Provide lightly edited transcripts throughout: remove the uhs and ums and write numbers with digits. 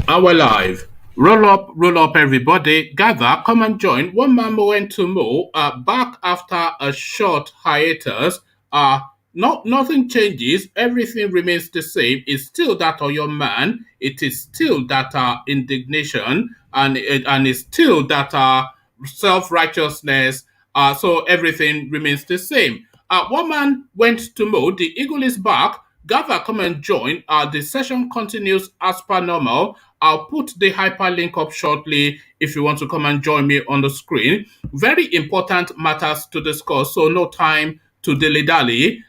Our live. Roll up, everybody. Gather, come and join. One man went to Mo, back after a short hiatus. Nothing changes. Everything remains the same. It's still that of your man. It is still that indignation, and it's still that self righteousness. So everything remains the same. One man went to Mo. The eagle is back. Gather, come and join. The session continues as per normal. I'll put the hyperlink up shortly if you want to come and join me on the screen. Very important matters to discuss, so no time to dilly-dally.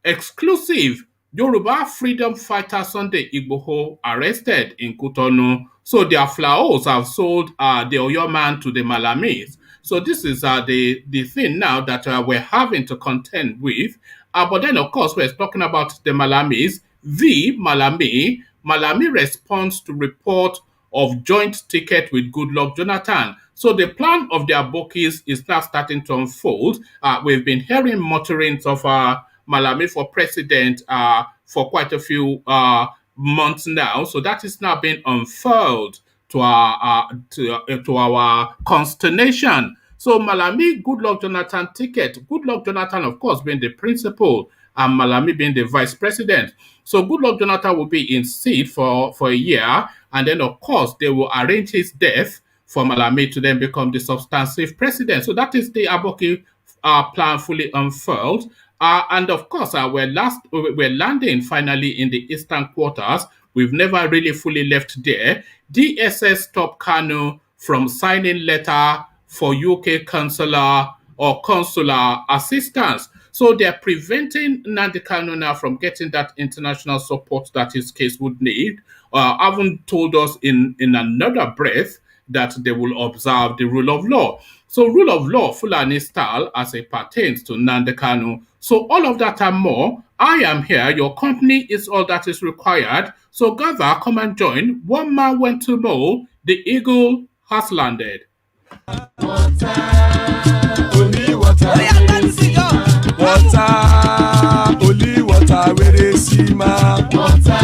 Exclusive Yoruba freedom fighter Sunday Igboho arrested in Cotonou. So their flaos have sold the Oyo man to the Malamis. So this is the thing now that we're having to contend with. But then, of course, we're talking about the Malamis. Malami responds to report of joint ticket with Goodluck Jonathan. So the plan of their bookies is now starting to unfold. We've been hearing mutterings of Malami for president for quite a few months now. So that is now being unfurled to our consternation. So Malami, Goodluck Jonathan ticket. Goodluck Jonathan, of course, being the principal, and Malami being the vice president. So Goodluck Jonathan will be in seat for a year, and then of course they will arrange his death for Malami to then become the substantive president. So that is the Aboki plan fully unfurled. And of course, we're landing finally in the eastern quarters. We've never really fully left there. DSS stopped Kanu from signing letter for UK consular or consular assistance. So they're preventing Nnamdi Kanu now from getting that international support that his case would need. Haven't told us in another breath that they will observe the rule of law. So rule of law, Fulani style, as it pertains to Nnamdi Kanu. So all of that and more, I am here. Your company is all that is required. So gather, come and join. One man went to Mo. The eagle has landed. Water, only water. Water, only water. Where they see ma. Water,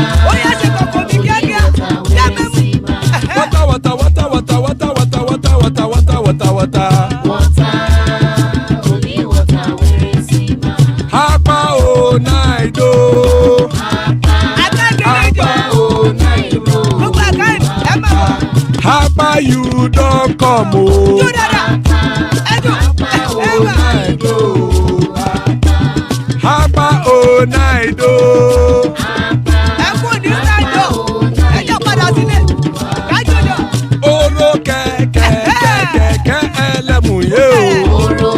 water, water, water, water, water, water, water, water, water, water. Water, only water. Where they see ma. Hapa o naido. Hapa o naido. Hapa you don't come o. Hapa o naido. Oro kẹ̀kẹ́ kẹ̀kẹ́ ẹlẹ́mùrè o.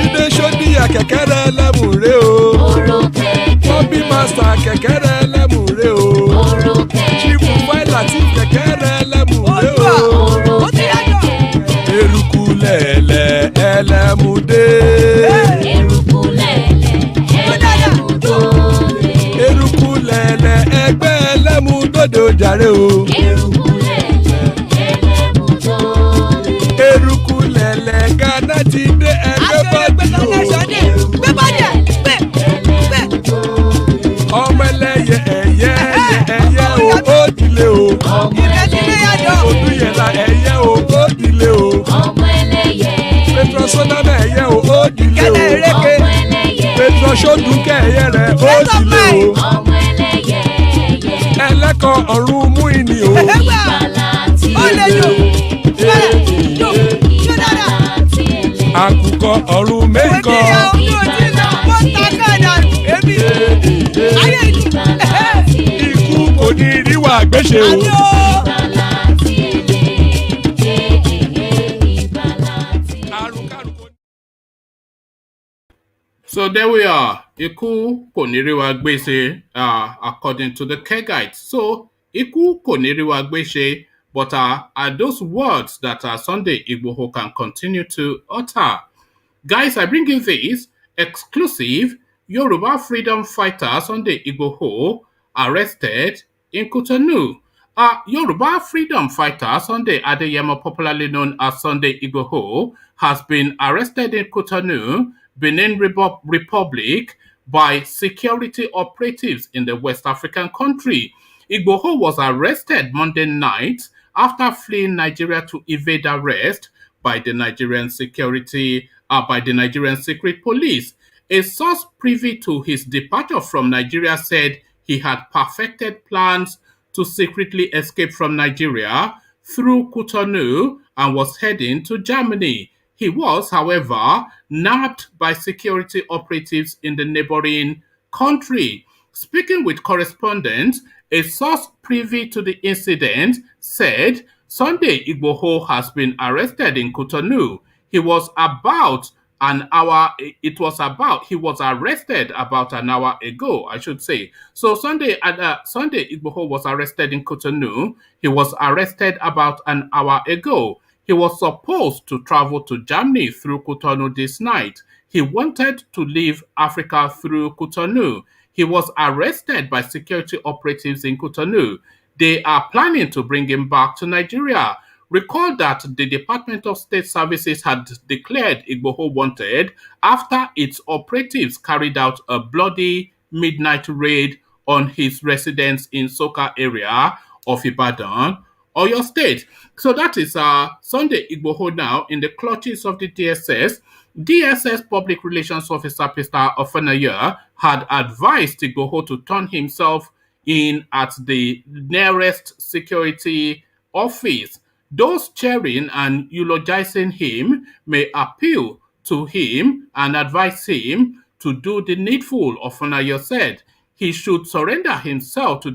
Ilé sọ́díyà kẹ̀kẹ́ rẹ̀ ẹlẹ́mùrè o. Bobby master kẹ̀kẹ́ rẹ̀ ẹlẹ́mùrè o. Chief Failati kẹ̀kẹ́ rẹ̀ ẹlẹ́mùrè o. Eruku lẹ̀lẹ̀ ẹlẹ́mùdé. Eruku lẹ̀lẹ̀ ẹgbẹ́ ẹlẹ́mùdóde ojàre o. Eruku lẹ̀lẹ̀ Ghana ti dé ẹgbẹ́ bọ́dì o. Ọmọ ẹlẹ́yẹ ẹ̀yẹ ẹ̀yẹ o ó dilé o. Odúyẹ̀lá ẹ̀yẹ o ó dilé o. Petrosonama ẹ̀yẹ o ó dilé o. Petrosodúnkẹ́ ẹ̀yẹ rẹ̀ ó dilé o. Ẹlẹ́kọ̀ ọ̀run mú ìní o. Àkùkọ ọ̀run mẹ́kọ̀. Ikú kò ní rí wa gbéṣe o. So there we are. Iku kò ní rí wa gbéṣe, according to the Kegites. So Iku kò ní rí wa gbéṣe, but are those words that Sunday Igboho can continue to utter? Guys, I bring you this exclusive Yoruba freedom fighter Sunday Igboho arrested in Cotonou. Yoruba freedom fighter Sunday Adeyemo, popularly known as Sunday Igboho, has been arrested in Cotonou, Benin Republic, by security operatives in the West African country. Igboho was arrested Monday night after fleeing Nigeria to evade arrest by the Nigerian Secret Police. A source privy to his departure from Nigeria said he had perfected plans to secretly escape from Nigeria through Cotonou and was heading to Germany. He was, however, nabbed by security operatives in the neighboring country. Speaking with correspondents, a source privy to the incident said Sunday Igboho has been arrested in Cotonou. He was arrested about an hour ago, I should say. So Sunday Igboho was arrested in Cotonou. He was arrested about an hour ago. He was supposed to travel to Germany through Cotonou this night. He wanted to leave Africa through Cotonou. He was arrested by security operatives in Cotonou. They are planning to bring him back to Nigeria. Recall that the Department of State Services had declared Igboho wanted after its operatives carried out a bloody midnight raid on his residence in Soka area of Ibadan, Oyo State. So that is Sunday Igboho now in the clutches of the DSS. DSS Public Relations Officer Mr. Ofenaya had advised Igboho to turn himself in at the nearest security office. Those cheering and eulogizing him may appeal to him and advise him to do the needful, Ofenaya said. He should surrender himself to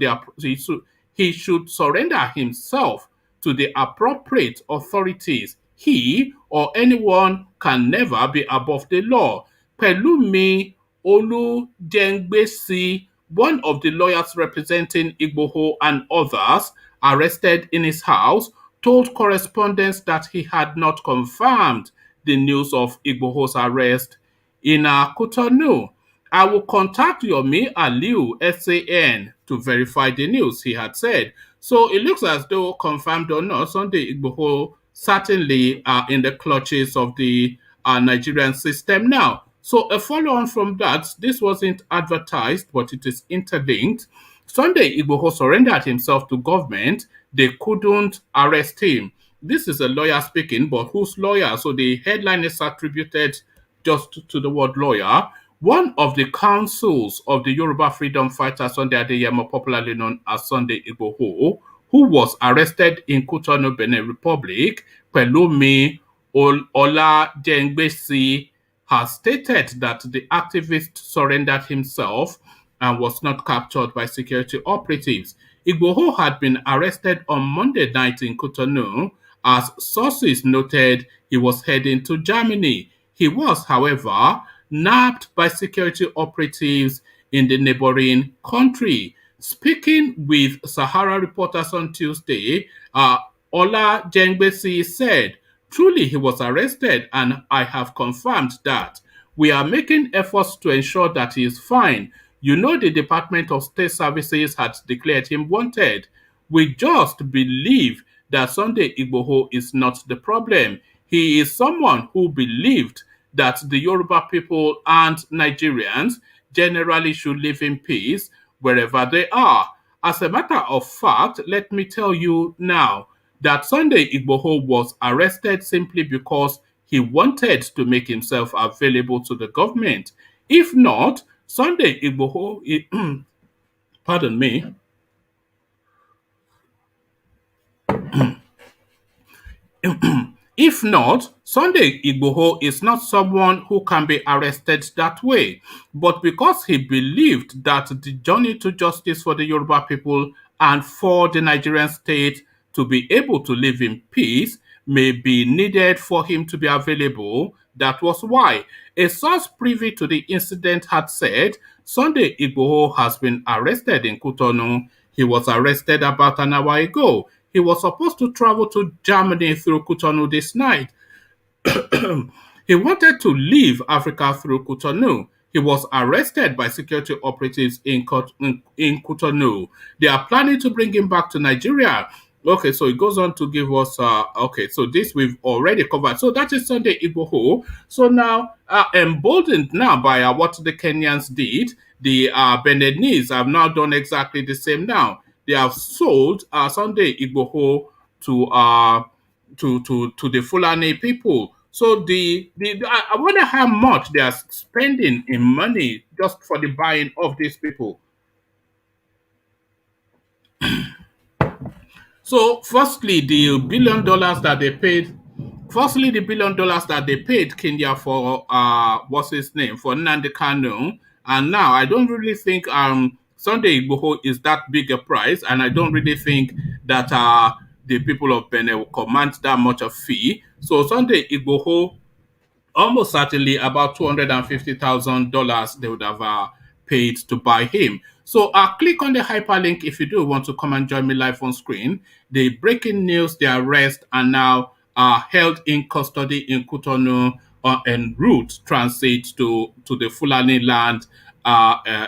the appropriate authorities. He or anyone can never be above the law. Pelumi Olujengbesi, one of the lawyers representing Igboho and others arrested in his house, told correspondents that he had not confirmed the news of Igboho's arrest in Cotonou. I will contact Yomi Aliu SAN to verify the news, he had said. So it looks as though, confirmed or not, Sunday Igboho certainly are in the clutches of the Nigerian system now. So a follow-on from that, this wasn't advertised, but it is interlinked. Sunday Igboho surrendered himself to government. They couldn't arrest him. This is a lawyer speaking, but whose lawyer? So the headline is attributed just to the word lawyer. One of the counsels of the Yoruba freedom fighter Sunday Adeyemo, popularly known as Sunday Igboho, who was arrested in Cotonou, Benin Republic, Pelumi Olajengbesi, has stated that the activist surrendered himself and was not captured by security operatives. Igboho had been arrested on Monday night in Cotonou. As sources noted, he was heading to Germany. He was, however, nabbed by security operatives in the neighboring country. Speaking with Sahara reporters on Tuesday, Ola Jengbesi said, "Truly, he was arrested, and I have confirmed that. We are making efforts to ensure that he is fine. You know, the Department of State Services had declared him wanted. We just believe that Sunday Igboho is not the problem. He is someone who believed that the Yoruba people and Nigerians generally should live in peace wherever they are. As a matter of fact, let me tell you now that Sunday Igboho was arrested simply because he wanted to make himself available to the government. If not, Sunday Igboho, pardon me, if not, Sunday Igboho is not someone who can be arrested that way. But because he believed that the journey to justice for the Yoruba people and for the Nigerian state to be able to live in peace may be needed for him to be available, that was why. A source privy to the incident had said Sunday Igboho has been arrested in Cotonou. He was arrested about an hour ago. He was supposed to travel to Germany through Cotonou this night. He wanted to leave Africa through Cotonou. He was arrested by security operatives in Cotonou. They are planning to bring him back to Nigeria. Okay, so it goes on to give us, so this we've already covered. So that is Sunday Igboho. So now, emboldened now by what the Kenyans did, the Beninese have now done exactly the same now. they have sold Sunday Igboho to the Fulani people. So I wonder how much they are spending in money just for the buying of these people. So, firstly, the $1 billion that they paid Kenya for what's his name for Nnamdi Kanu, and now I don't really think Sunday Igboho is that big a price, and I don't really think that the people of Benin will command that much of fee. So Sunday Igboho, almost certainly about $250,000 they would have paid to buy him. So click on the hyperlink if you do want to come and join me live on screen. The breaking news: the arrest are now held in custody in Cotonou en route transit to the Fulani land.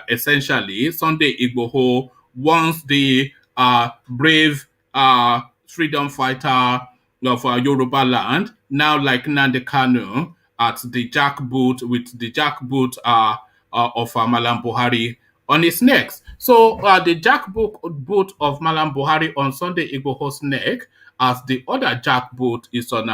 Essentially, Sunday Igboho, once the brave freedom fighter of Yoruba land, now like Nnamdi Kanu, at the jackboot with the jackboot of Malam Buhari on his neck. So the jackboot boot of Malam Buhari on Sunday Igboho's neck, as the other jackboot is on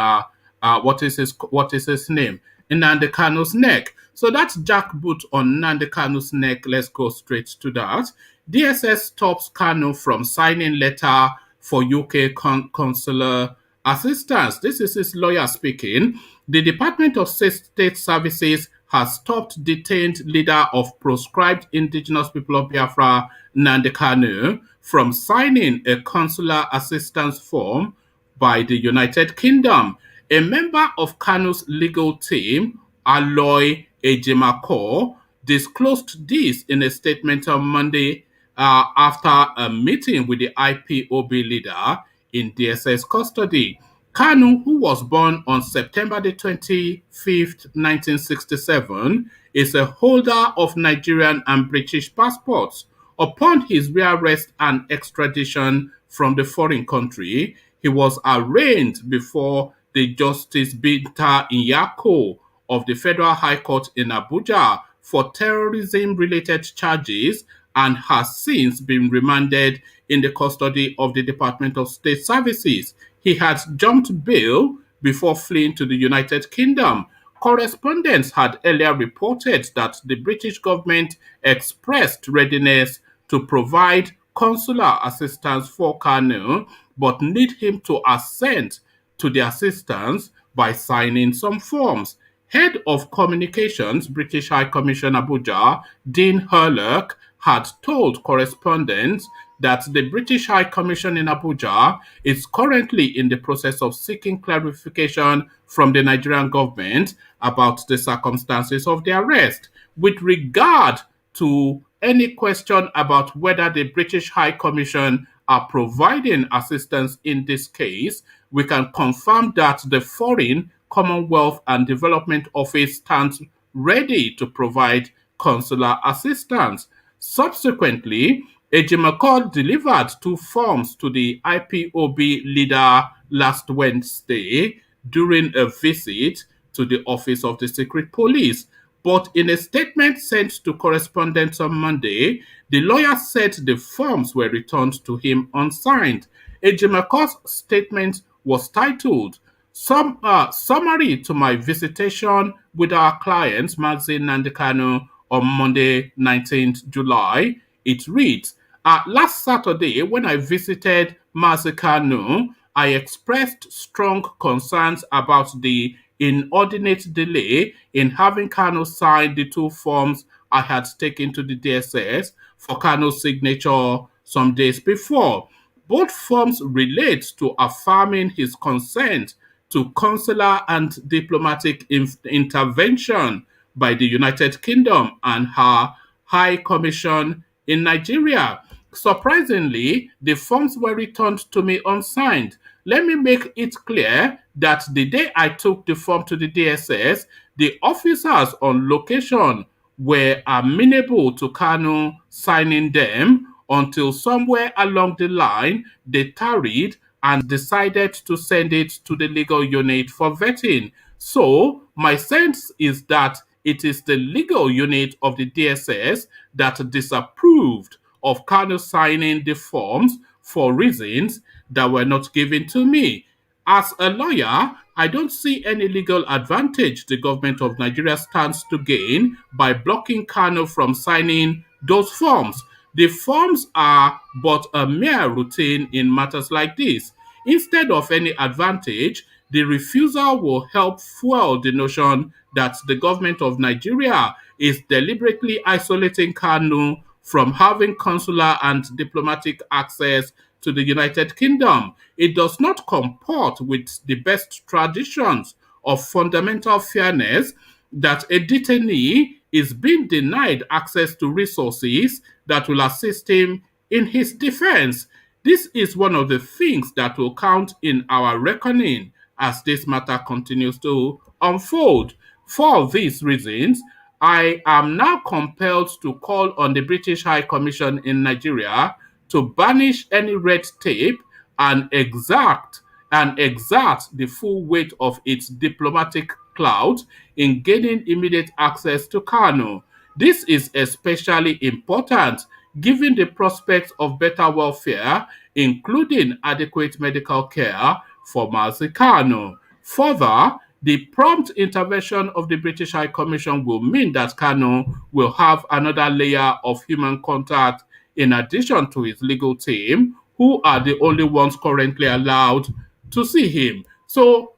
what is his name? Nnamdi Kanu's neck. So that's jackboot on Nnamdi Kanu's neck. Let's go straight to that. DSS stops Kanu from signing letter for UK consular assistance. This is his lawyer speaking. The Department of State Services has stopped detained leader of proscribed indigenous people of Biafra, Nnamdi Kanu, from signing a consular assistance form by the United Kingdom. A member of Kanu's legal team, Aloy Ejimako, disclosed this in a statement on Monday after a meeting with the IPOB leader in DSS custody. Kanu, who was born on September the 25th, 1967, is a holder of Nigerian and British passports. Upon his rearrest and extradition from the foreign country, he was arraigned before the Justice Binta Nyako of the Federal High Court in Abuja for terrorism-related charges and has since been remanded in the custody of the Department of State Services. He had jumped bail before fleeing to the United Kingdom. Correspondents had earlier reported that the British government expressed readiness to provide consular assistance for Kanu, but need him to assent to the assistance by signing some forms. Head of Communications, British High Commission Abuja, Dean Hurlock, had told correspondents that the British High Commission in Abuja is currently in the process of seeking clarification from the Nigerian government about the circumstances of the arrest. With regard to any question about whether the British High Commission are providing assistance in this case, we can confirm that the Foreign, Commonwealth and Development Office stands ready to provide consular assistance. Subsequently, Ejimako delivered two forms to the IPOB leader last Wednesday during a visit to the Office of the Secret Police. But in a statement sent to correspondents on Monday, the lawyer said the forms were returned to him unsigned. Ejimako's statement was titled Summary to My Visitation with Our Client, Magazine Nnamdi Kanu, on Monday, 19th July. It reads, last Saturday, when I visited Mazi Kanu, I expressed strong concerns about the inordinate delay in having Kanu sign the two forms I had taken to the DSS for Kanu's signature some days before. Both forms relate to affirming his consent to consular and diplomatic intervention by the United Kingdom and her High Commission in Nigeria. Surprisingly, the forms were returned to me unsigned. Let me make it clear that the day I took the form to the DSS, the officers on location were amenable to Kanu signing them until somewhere along the line they tarried and decided to send it to the legal unit for vetting. So, my sense is that it is the legal unit of the DSS that disapproved of Kanu signing the forms for reasons that were not given to me. As a lawyer, I don't see any legal advantage the government of Nigeria stands to gain by blocking Kanu from signing those forms. The forms are but a mere routine in matters like this. Instead of any advantage, the refusal will help fuel the notion that the government of Nigeria is deliberately isolating Kanu from having consular and diplomatic access to the United Kingdom. It does not comport with the best traditions of fundamental fairness that a detainee is being denied access to resources that will assist him in his defense. This is one of the things that will count in our reckoning as this matter continues to unfold. For these reasons, I am now compelled to call on the British High Commission in Nigeria to banish any red tape and exert the full weight of its diplomatic clout in gaining immediate access to Kano. This is especially important given the prospects of better welfare, including adequate medical care for Mazi Kano. Further, the prompt intervention of the British High Commission will mean that Kano will have another layer of human contact in addition to his legal team, who are the only ones currently allowed to see him. So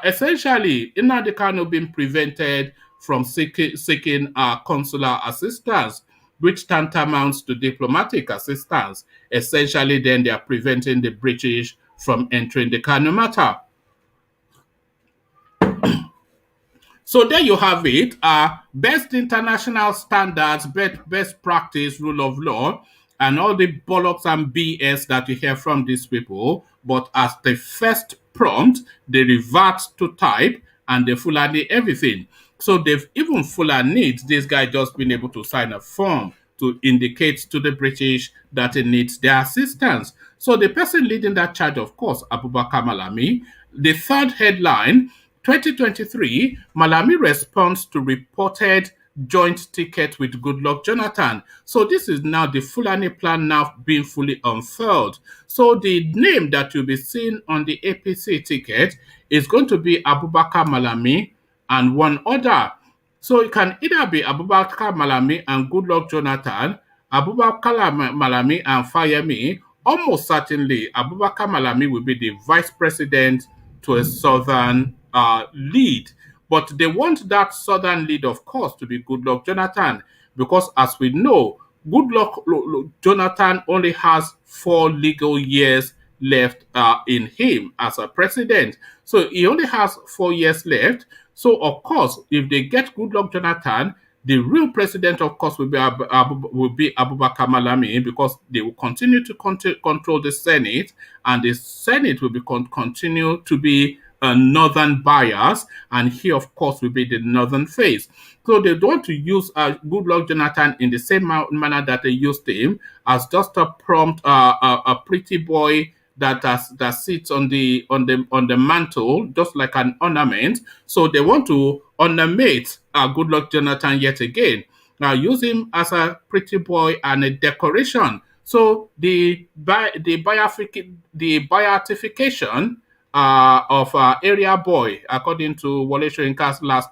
essentially, Nnamdi Kanu being prevented from seeking consular assistance, which tantamounts to diplomatic assistance. Essentially, then they are preventing the British from entering the Kanu matter. So there you have it. Best international standards, best practice, rule of law, and all the bollocks and BS that you hear from these people. But as the first prompt, they revert to type and they Fulani everything. So they've even Fulani this guy just been able to sign a form to indicate to the British that he needs their assistance. So the person leading that charge, of course, Abubakar Malami. The third headline, 2023, Malami responds to reported joint ticket with Goodluck Jonathan. So this is now the Fulani plan now being fully unfurled. So the name that you'll be seeing on the APC ticket is going to be Abubakar Malami and one other. So it can either be Abubakar Malami and Goodluck Jonathan, Abubakar Malami and Fayemi. Almost certainly, Abubakar Malami will be the vice president to a southern lead. But they want that southern lead, of course, to be Goodluck Jonathan, because as we know, Goodluck Jonathan only has 4 legal years left in him as a president. So he only has 4 years left. So, of course, if they get Goodluck Jonathan, the real president, of course, will be Abubakar Malami, because they will continue to control the Senate, and the Senate will be continue to be a northern bias, and he, of course, will be the northern face. So they don't want to use Goodluck Jonathan in the same manner that they used him, as just a prompt, a pretty boy that sits on the mantle, just like an ornament. So they want to ornament Goodluck Jonathan yet again. Now use him as a pretty boy and a decoration. So the beatification of Area Boy, according to Wole Soyinka's last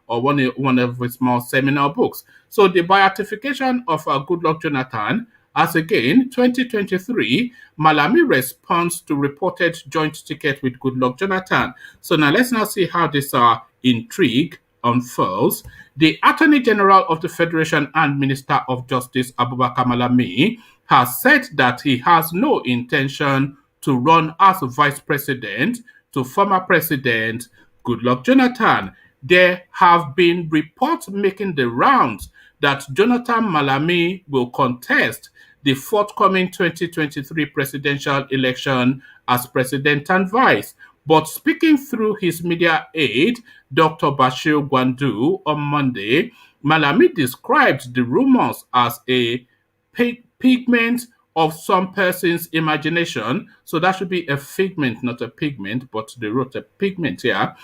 or one of his more seminal books. So the beatification of Goodluck Jonathan, as again, 2023, Malami responds to reported joint ticket with Goodluck Jonathan. So now let's now see how this intrigue unfurls. The Attorney General of the Federation and Minister of Justice, Abubakar Malami, has said that he has no intention to run as vice president to former president Goodluck Jonathan. There have been reports making the rounds that Jonathan Malami will contest the forthcoming 2023 presidential election as president and vice. But speaking through his media aide, Dr. Bashir Gwandu, on Monday, Malami described the rumors as a pigment of some person's imagination. So that should be a figment, not a pigment, but they wrote a pigment here.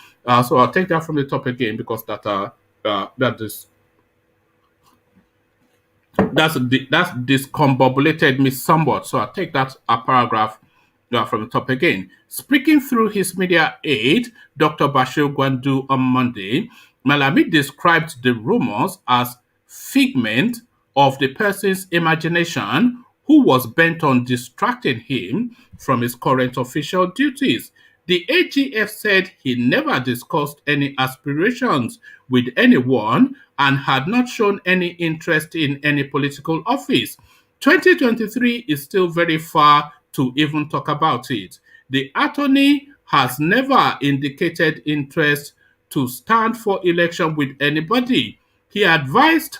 So I'll take that from the top again, because that is That's discombobulated me somewhat. So I take that a paragraph from the top again. Speaking through his media aide, Dr. Bashir Gwandu, on Monday, Malami described the rumors as figment of the person's imagination who was bent on distracting him from his current official duties. The AGF said he never discussed any aspirations with anyone and had not shown any interest in any political office. 2023 is still very far to even talk about it. The attorney has never indicated interest to stand for election with anybody. He advised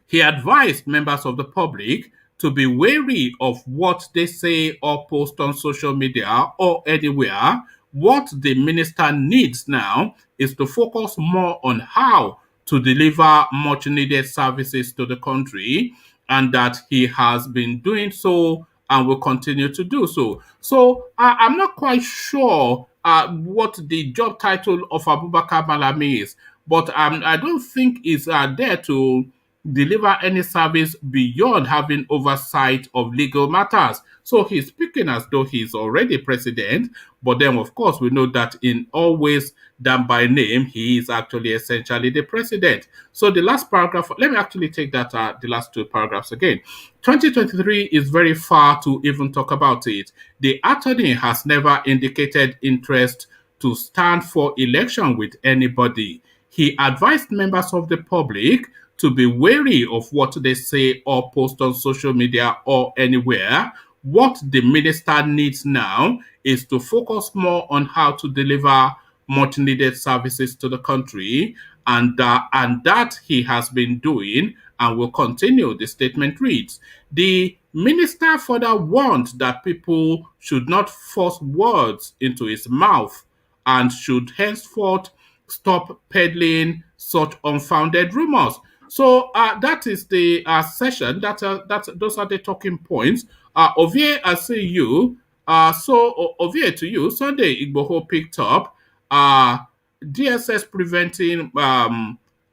he advised members of the public to be wary of what they say or post on social media or anywhere. What the minister needs now is to focus more on how to deliver much needed services to the country, and that he has been doing so and will continue to do so. So I'm not quite sure what the job title of Abubakar Malami is, but I don't think it's there to deliver any service beyond having oversight of legal matters. So he's speaking as though he's already president, but then, of course, we know that in all ways done by name, he is actually essentially the president. So the last paragraph, let me actually take that, the last two paragraphs again. 2023 is very far to even talk about it. The attorney has never indicated interest to stand for election with anybody. He advised members of the public to be wary of what they say or post on social media or anywhere. What the minister needs now is to focus more on how to deliver much needed services to the country, and that he has been doing and will continue, the statement reads. The minister further warned that people should not force words into his mouth and should henceforth stop peddling such unfounded rumors. So that is the session. Those are the talking points. Ovie, I see you. Ovie, to you. Sunday Igboho picked up. DSS preventing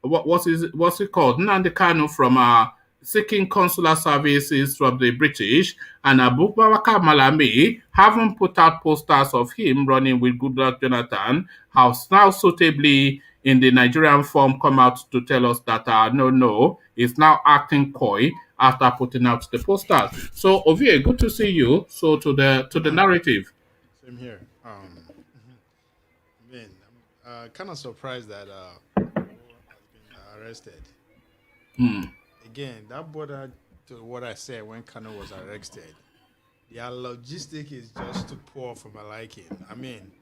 what's it called? Nnamdi Kanu from seeking consular services from the British, and Abubakar Malami haven't put out posters of him running with Goodluck Jonathan, has now suitably in the Nigerian form come out to tell us that no, he's now acting coy after putting out the posters. So Ovie, good to see you. So to the narrative. Same here. Man, I'm kind of surprised that has been arrested. Again, that border to what I said when Kano was arrested. Their logistic is just too poor for my liking. I mean,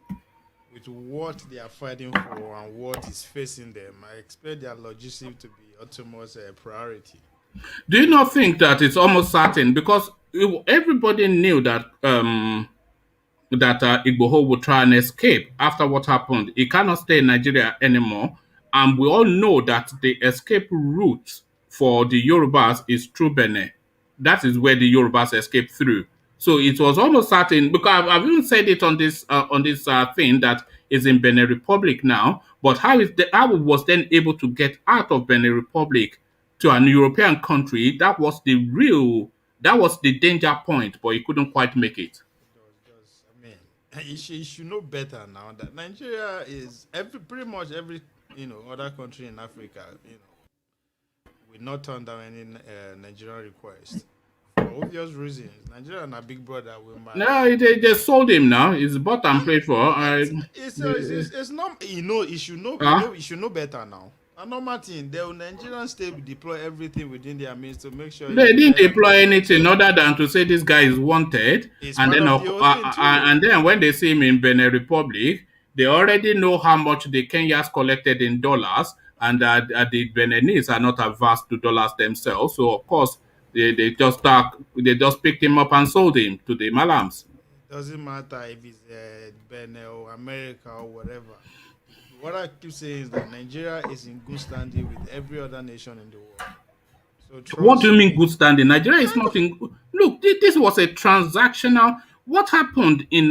with what they are fighting for and what is facing them, I expect their logistic to be utmost a priority. Do you not think that it's almost certain, because everybody knew that Igboho would try and escape after what happened. He cannot stay in Nigeria anymore. And we all know that the escape route for the Yorubas is through Benin. That is where the Yorubas escape through. So it was almost certain, because I've even said it on this thing that is in Benin Republic now. But how it was then able to get out of Benin Republic to an European country? That was the danger point, but he couldn't quite make it. I mean, you should know better now that Nigeria is pretty much every other country in Africa will not turn down any Nigerian request for obvious reasons. Nigeria and a big brother will marry. No, they sold him now. He's bought and paid for. It's not you should know you should know better now. A normal thing, the Nigerian state will deploy everything within their means to make sure they didn't deploy anything other than to say this guy is wanted, and then when they see him in Benin Republic, they already know how much the Kenyans collected in dollars, and that the Beninese are not averse to dollars themselves. So of course they just picked him up and sold him to the Malams. It doesn't matter if it's Benin or America or whatever. What I keep saying is that Nigeria is in good standing with every other nation in the world. So what do you mean good standing? Nigeria is not in. Look, this was a transactional. What happened in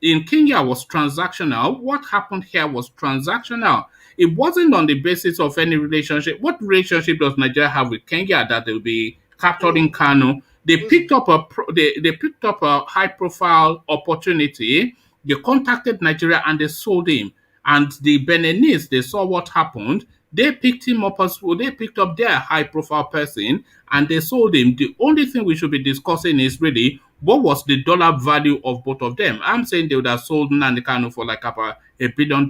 Kenya was transactional. What happened here was transactional. It wasn't on the basis of any relationship. What relationship does Nigeria have with Kenya that they'll be capturing Kanu? They picked up a high profile opportunity. They contacted Nigeria and they sold him. And the Beninese, they saw what happened. They picked him up as well. They picked up their high profile person and they sold him. The only thing we should be discussing is really what was the dollar value of both of them. I'm saying they would have sold Nnamdi Kanu for like about $1 billion,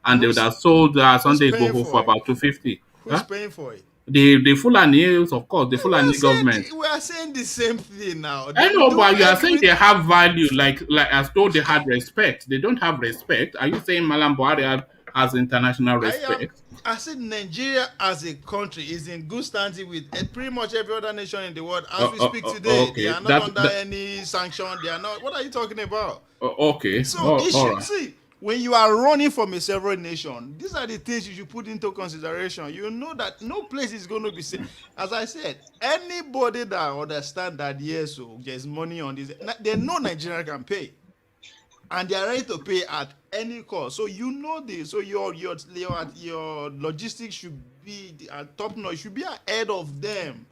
and they would have sold Who's Sunday paying Igboho for for it? about 250. Who's paying for it? The Fulanis, of course, the Fulani government. We are saying the same thing now. I know, but you are saying they have value, like as though they had respect. They don't have respect. Are you saying Buhari has international respect? I said Nigeria as a country is in good standing with pretty much every other nation in the world as we speak today. Okay. They are not under any sanction. They are not. What are you talking about? Okay. So see, when you are running from a several nation, these are the things you should put into consideration. You know that no place is going to be safe. As I said, anybody that understand that yes, so there's money on this, they know Nigeria can pay, and they are ready to pay at any cost. So you know this. So your logistics should be at top notch. Should be ahead of them.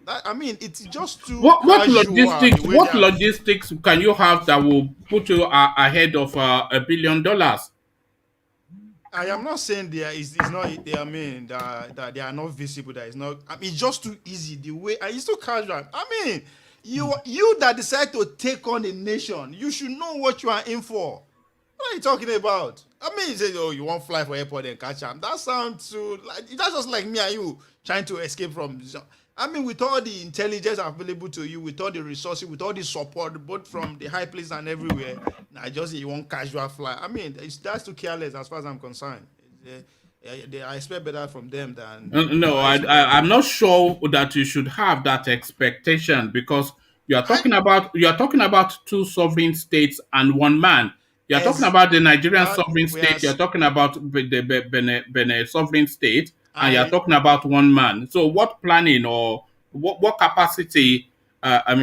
It's just too. What logistics can you have that will put you ahead of $1 billion? I am not saying it's not. That they are not visible. That is not. It's just too easy. The way it's too casual. You that decide to take on a nation, you should know what you are in for. What are you talking about? You say, oh, you won't fly for airport and catch them. That sounds too that's just like me and you trying to escape from. With all the intelligence available to you, with all the resources, with all the support, both from the high place and everywhere, I just say you want casual fly. That's too careless as far as I'm concerned. I expect better from them than. No, I'm not sure that you should have that expectation because you are talking about two sovereign states and one man. You are talking about the Nigerian sovereign state. You are talking about the Benin sovereign state. And you're talking about one man. So what planning or what capacity? I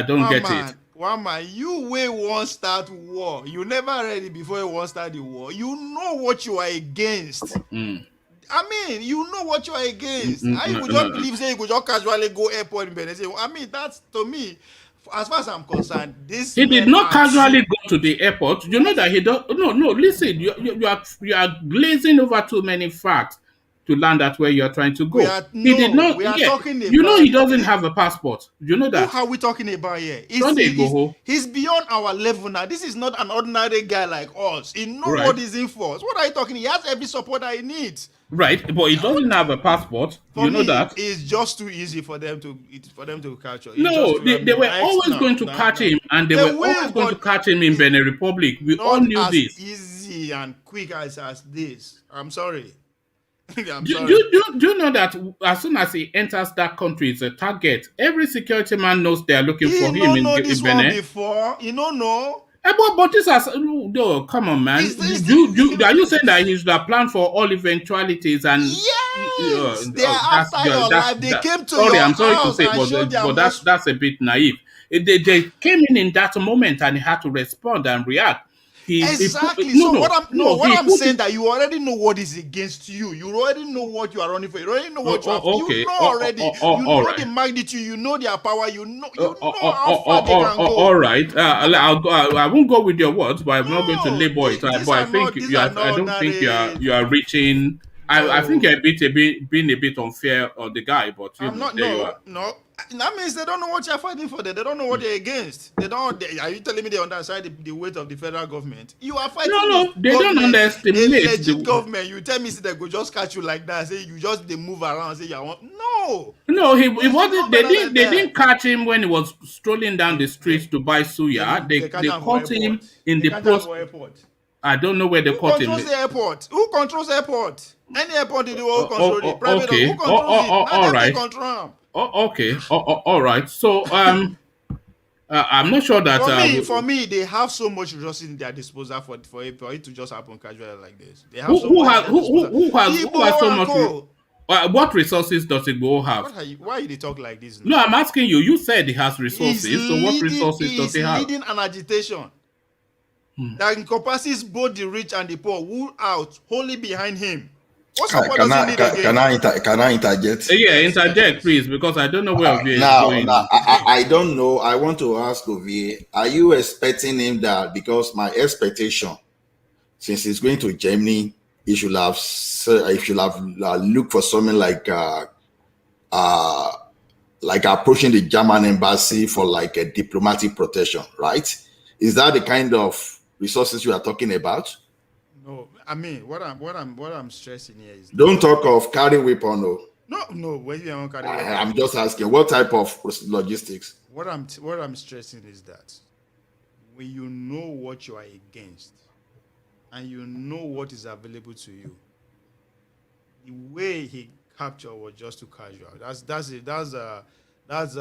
don't get it. One man, you won't start war. You never ready before you won't start the war. You know what you are against. You know what you are against. You could just believe say you could just casually go airport in Benin. That's to me. As far as I'm concerned, he did not casually go to the airport. You know that he don't. No. Listen, you are glazing over too many facts to land at where you are trying to go. He did not. We are talking about. You know he doesn't have a passport. You know that. Who are we talking about here? He's beyond our level now. This is not an ordinary guy like us. He knows what he's in for. So what are you talking? He has every support that he needs. Right, but he doesn't have a passport. You know that. It's just too easy for them to catch him. No, they were always going to catch him, and they were always going to catch him in Benin Republic. We all knew this. Easy and quick as this. I'm sorry. Do you know that as soon as he enters that country, it's a target. Every security man knows they are looking for him in Benin. Before. You don't know. But this has come on, man. Are you saying that he should have planned for all eventualities and yes, they are after your life. They came to your house. Sorry to say, but that's a bit naive. They came in that moment and he had to respond and react. Exactly. What I'm saying that you already know what is against you. You already know what you are running for. You already know what you have. Okay. You know already. You know the magnitude. You know their power. You know how far they can go. All right. I won't go with your words, but I'm not going to label it. But I think I don't think you are reaching. I think you're being a bit unfair on the guy, but no. That means they don't know what you're fighting for. They don't know what they're against. Are you telling me they understand the weight of the federal government? You are fighting. No, they don't underestimate the government. You tell me they could just catch you like that. Say they move around. Say you want no. He wasn't. They didn't catch him when he was strolling down the streets to buy suya. They caught him in the post. I don't know where they caught him. Who controls the airport? Who controls the airport? Any airport in the world controls it. Private. Who controls it? All right. Control. Okay. All right. So I'm not sure that for me, they have so much resources in their disposal for it to just happen casually like this. They have who has so much? What resources does Igboho have? Why you talk like this? No, I'm asking you. You said he has resources. So what resources does he have? He's leading an agitation. that encompasses both the rich and the poor, who out wholly behind him. What's Can, what can does he I need can, again? can I interject? Yeah, Yes, interject, yes. please, because I don't know where Ovie is Now, going. I don't know. I want to ask Ovie, are you expecting him that, because my expectation, since he's going to Germany, he should have looked for something like approaching the German embassy for like a diplomatic protection, right? Is that the kind of resources you are talking about? No, I mean what I'm stressing here is Don't talk of carry weapon. no. When you don't carry I'm just asking what type of logistics. what I'm stressing is that when you know what you are against and you know what is available to you, the way he captured was just too casual. That's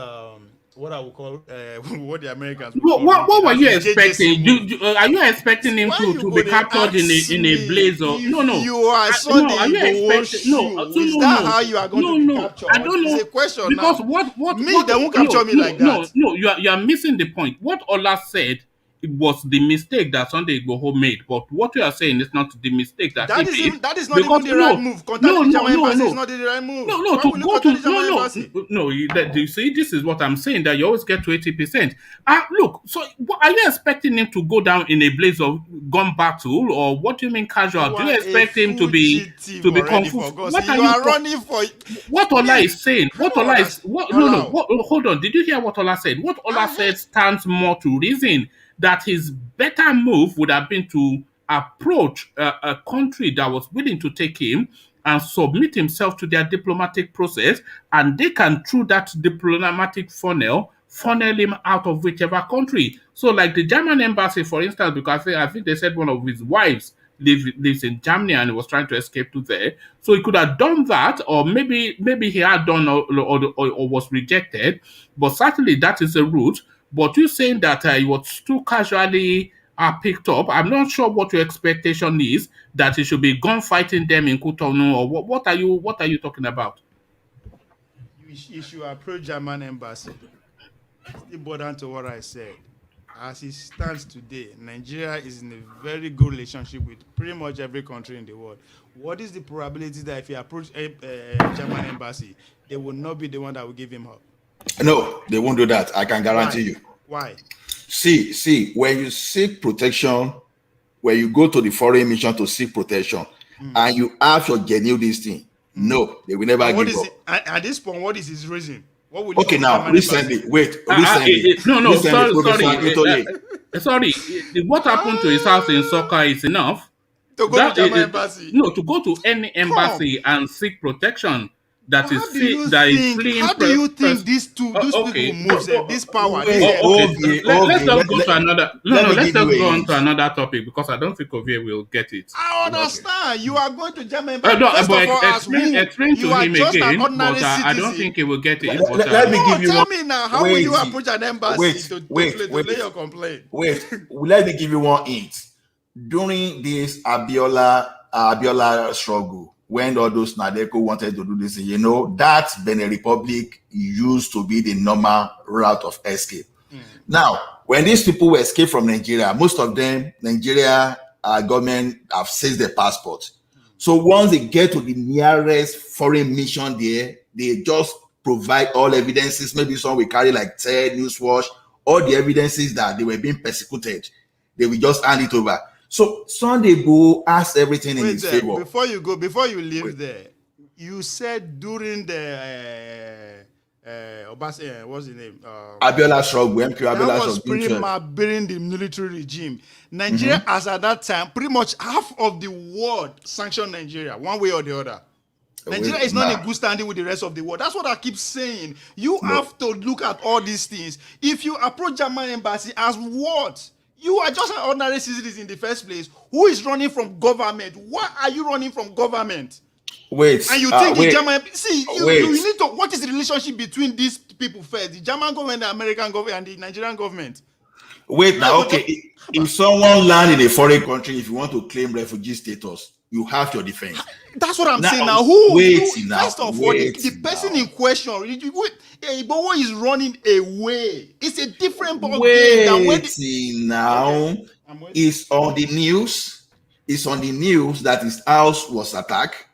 what I would call what the Americans would call What were you that's a JJC expecting? move. Are you expecting him Why to you be go there captured ask in a me blaze of if you are No, Sunday are you Igboho expecting shoe? Is that how you are going to be captured? I don't It's know, a question because now. what Me, they won't capture me like that. No, you are missing the point. What Ola said, it was the mistake that Sunday Igboho made, but what you are saying is not the mistake that he made. That is not Because even the right move. Contacting the German embassy is not the right move. No, Why to will you go contact to the German embassy? you see, this is what I'm saying, that you always get to 80%. Look, so are you expecting him to go down in a blaze of gun battle, or what do you mean casual? Do you expect him to be confused? What are you you are running for? What Ola is saying? I What don't Ola is understand. hold on. Did you hear what Ola said? What Ola said stands more to reason, that his better move would have been to approach a country that was willing to take him and submit himself to their diplomatic process, and they can, through that diplomatic funnel him out of whichever country. So, like the German embassy, for instance, because I think they said one of his wives lives in Germany and he was trying to escape to there. So he could have done that, or maybe he had done or was rejected. But certainly that is a route. But you saying that he was too casually picked up, I'm not sure what your expectation is, that he should be gunfighting them in Cotonou, or what are you talking about? You should approach German embassy. Still border to what I said. As it stands today, Nigeria is in a very good relationship with pretty much every country in the world. What is the probability that if you approach a German embassy, they will not be the one that will give him help? No, they won't do that. I can guarantee you. Why? See, when you seek protection, when you go to the foreign mission to seek protection, and you have your genuine this thing, no, they will never give up. At this point, what is his reason? What will Okay, now recently, sorry. What happened to his house in Soccer is enough. To go to German embassy? No, to go to any embassy and seek protection. How do you think these people move this power? Let's just go to another. Let's just go on to another topic, because I don't think Ovie will get it. I understand. You are going to German embassy. Explain to him again, but I don't think he will get it. Let me give you tell me now, how will you approach an embassy to lay your complaint? Let me give you one hint. During this Abiola struggle, when all those Nadeko wanted to do this, that Benin Republic used to be the normal route of escape. Now, when these people escape from Nigeria, most of them, Nigeria government have seized their passport. So once they get to the nearest foreign mission there, they just provide all evidences. Maybe some will carry like TED, Newswatch, all the evidences that they were being persecuted. They will just hand it over. So Sunday Igboho asked everything in his favor. Before you leave there, you said during the what's his name? Abiola struggle, MQ Abiola that was pretty much during the military regime. Nigeria, as at that time, pretty much half of the world sanctioned Nigeria, one way or the other. Nigeria is not in good standing with the rest of the world. That's what I keep saying. You have to look at all these things. If you approach German embassy as what? You are just an ordinary citizen in the first place. Who is running from government? Why are you running from government? Wait. And you think the German... See, you need to... What is the relationship between these people first? The German government, the American government, and the Nigerian government? Wait now, okay. If someone land in a foreign country, if you want to claim refugee status, you have your defense. That's what I'm saying now. First of all, the person in question... Igboho is running away. It's a different ball game than when It's on the news. It's on the news that his house was attacked.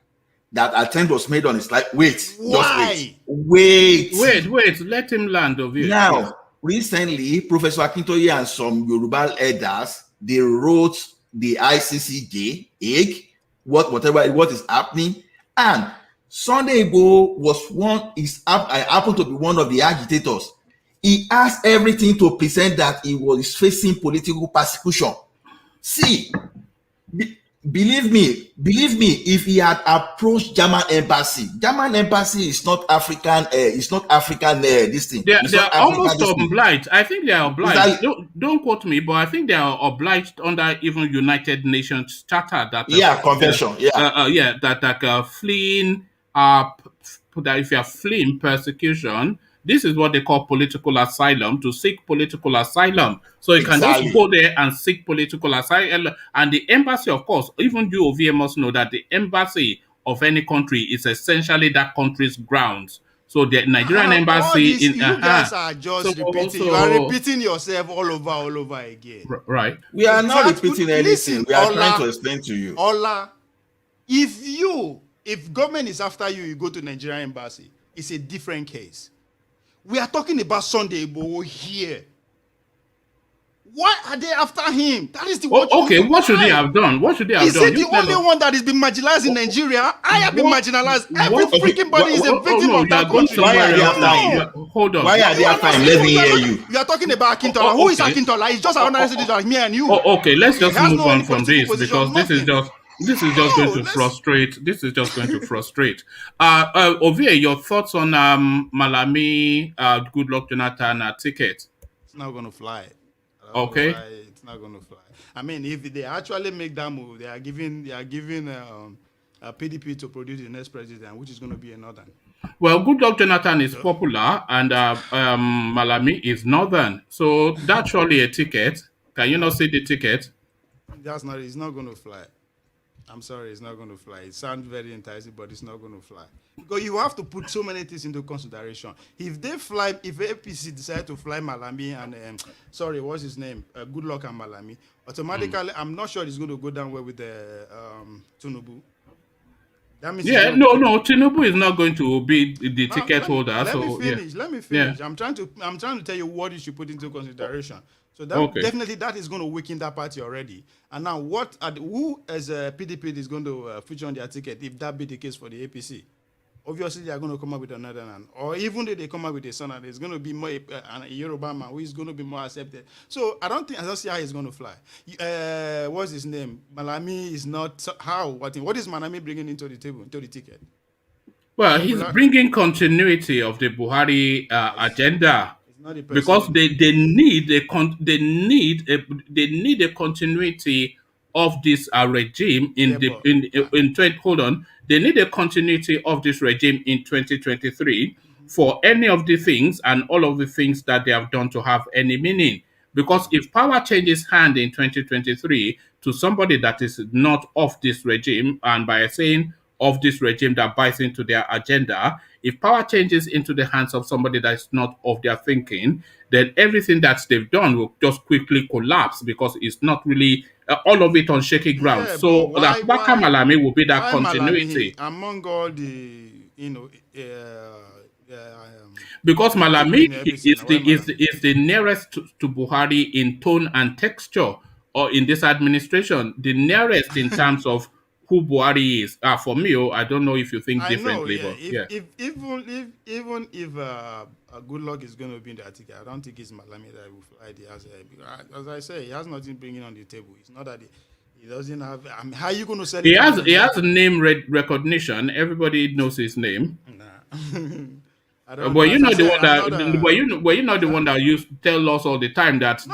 That attempt was made on his life. Wait, Why? Wait. Let him land of it. Now, recently, Professor Akintoye and some Yoruba elders, they wrote the ICCJ, what is happening, and Sunday Igboho was happened to be one of the agitators. He has everything to present that he was facing political persecution. See, believe me, if he had approached German embassy is not African, this thing. They're almost obliged. I think they are obliged. Don't quote me, but I think they are obliged under even United Nations Charter that convention. That fleeing that if you are fleeing persecution, this is what they call political asylum, to seek political asylum. So you can just go there and seek political asylum. And the embassy, of course, even you OVA must know that the embassy of any country is essentially that country's grounds. So the Nigerian embassy you guys are just repeating. You are repeating yourself all over again. Right. We are not repeating anything. We are trying to explain to you. Ola, if government is after you, you go to Nigerian embassy. It's a different case. We are talking about Sunday Igboho here. Why are they after him? That is the okay. What should he have done? What should he have done? Is he the only one that has been marginalized in Nigeria? I have been marginalized. Every freaking body is a victim of that country. Why are they after him? Hold on. Why are they after him? Let me hear you. You are talking about Akintola. Who is Akintola? He's just another citizen like me and you. Okay, let's just move on from this because this is just going to frustrate. This is just going to frustrate. Ovie, your thoughts on Malami, Goodluck Jonathan ticket? It's not going to fly. Okay. It's not going to fly. I mean, if they actually make that move, they are giving PDP to produce the next president, which is going to be a northern. Well, Goodluck Jonathan is popular, and Malami is northern. So that's surely a ticket. Can you not see the ticket? It's not going to fly. I'm sorry, it's not going to fly. It sounds very enticing, but it's not going to fly. Because you have to put so many things into consideration. If APC decide to fly Malami and, what's his name? Goodluck and Malami, automatically, I'm not sure it's going to go down well with the Tinubu. That means Tinubu is not going to be the ticket holder. Let me finish. Yeah. I'm trying to tell you what you should put into consideration. So definitely that is going to weaken that party already. And now who as a PDP is going to feature on their ticket if that be the case for the APC? Obviously, they are going to come up with another one. Or even if they come up with a son, there's going to be more a Yoruba man who is going to be more accepted. So I don't see how he's going to fly. What's his name? Malami is not how. What is Malami bringing into the table, into the ticket? Well, he's bringing continuity of the Buhari agenda. Because they need a continuity of this regime They need a continuity of this regime in 2023 for any of the things and all of the things that they have done to have any meaning. Because if power changes hand in 2023 to somebody that is not of this regime, and by saying of this regime that buys into their agenda, if power changes into the hands of somebody that is not of their thinking, then everything that they've done will just quickly collapse because it's not really all of it on shaky ground. Yeah, so that Baka Malami will be that continuity. Malami, among all the, because Malami is the nearest to Buhari in tone and texture, or in this administration, the nearest in terms of who Buhari is. For me, I don't know if you think differently. Even if Goodluck is going to be in the ticket, I don't think it's Malami that will fly the as I say, he has nothing bringing on the table. It's not that he doesn't have. I mean, how are you going to sell it? He has name recognition. Everybody knows his name. Nah. But you're not the one that used to tell us all the time that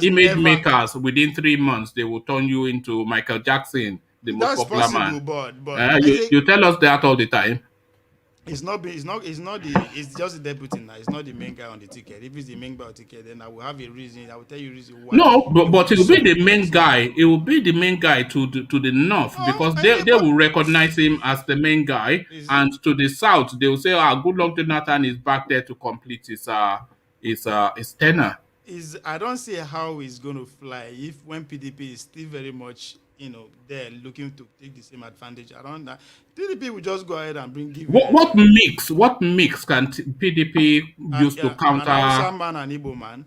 image makers within 3 months they will turn you into Michael Jackson, the most popular man. But you tell us that all the time. It's just the deputy now. It's not the main guy on the ticket. If it's the main guy on the ticket, then I will have a reason. I will tell you a reason why. No, but it will be the main guy. It will be the main guy to the north because they will recognize him as the main guy, and to the south they will say, Goodluck Jonathan is back there to complete his tenure. I don't see how it's going to fly if when PDP is still very much there looking to take the same advantage. I don't know. PDP will just go ahead and give What mix can PDP use to an Hausa counter? man and Igbo man.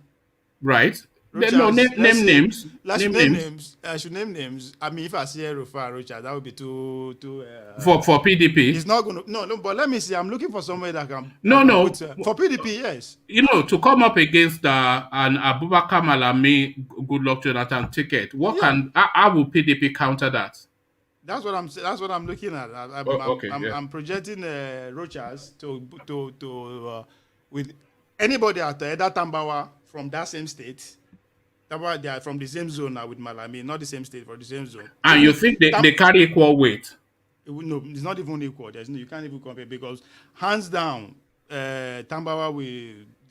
Right? No, Rochas, let's name say, names. let's Name name names names. I should name names. I mean, if I say Rufa Rochas, that would be too. for PDP. It's not going to. No. But let me see. I'm looking for somebody that can. No, no. Put, for PDP, yes. To come up against an Abubakar Malami Goodluck Jonathan ticket, how will PDP counter that? That's what I'm looking at. I'm projecting Rochas to with anybody out there, that Tambawa from that same state. Tambawa, they are from the same zone now with Malami, not the same state, but the same zone. And you think they carry equal weight? No, it's not even equal. You can't even compare because hands down, Tambawa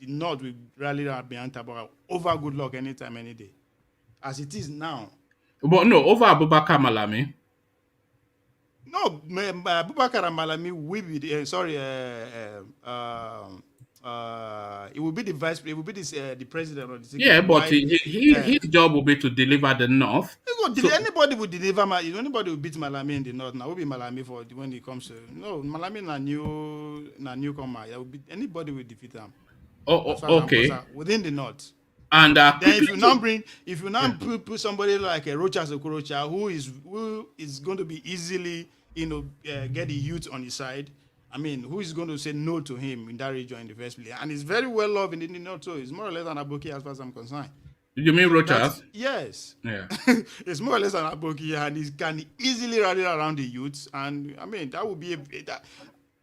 the North will rally behind Tambawa over Goodluck anytime, any day, as it is now. But no, over Abubakar Malami. No, Abubakar and Malami will be it will be the vice. It will be the president or the Yeah, but his job will be to deliver the North. Anybody would deliver. Anybody will beat Malami in the North. Now will be Malami for when it comes to Malami na newcomer. Anybody will defeat him. Okay. Within the North. And then if you now put somebody like Rochas Okorocha who is going to be easily get the youth on his side. I mean, who is going to say no to him in that region in the first place? And he's very well loved in the North, so it's more or less an Aboki as far as I'm concerned. You mean Rochas? Yes. Yeah. It's more or less an Aboki, and he can easily rally around the youths. And I mean, that would be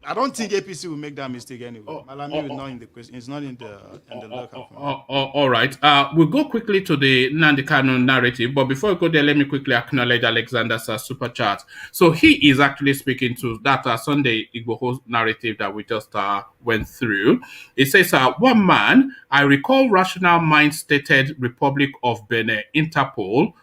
I don't think APC will make that mistake anyway. Malami is not in the question. It's not in the lockup. All right. We'll go quickly to the Nnamdi Kanu narrative, but before we go there, let me quickly acknowledge Alexander's super chat. So he is actually speaking to that Sunday Igboho narrative that we just went through. It says, one man, I recall rational mind stated Republic of Benin, Interpol,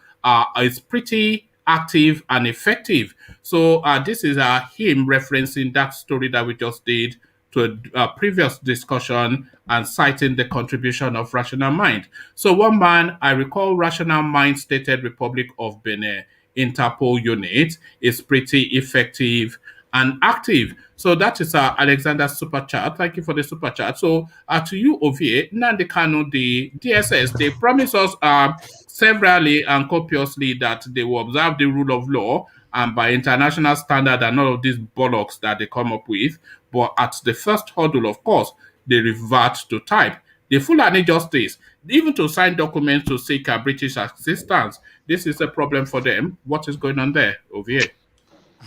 is pretty active and effective. So this is him referencing that story that we just did to a previous discussion and citing the contribution of Rational Mind. So one man, I recall Rational Mind stated Republic of Benin Interpol unit is pretty effective and active. So that is Alexander's super chat. Thank you for the super chat. So to you, Ovie, Nnamdi Kanu, the DSS, they promise us severally and copiously that they will observe the rule of law and by international standard and all of these bollocks that they come up with. But at the first hurdle, of course, they revert to type. The Fulani justice, even to sign documents to seek British assistance, this is a problem for them. What is going on there, Ovie?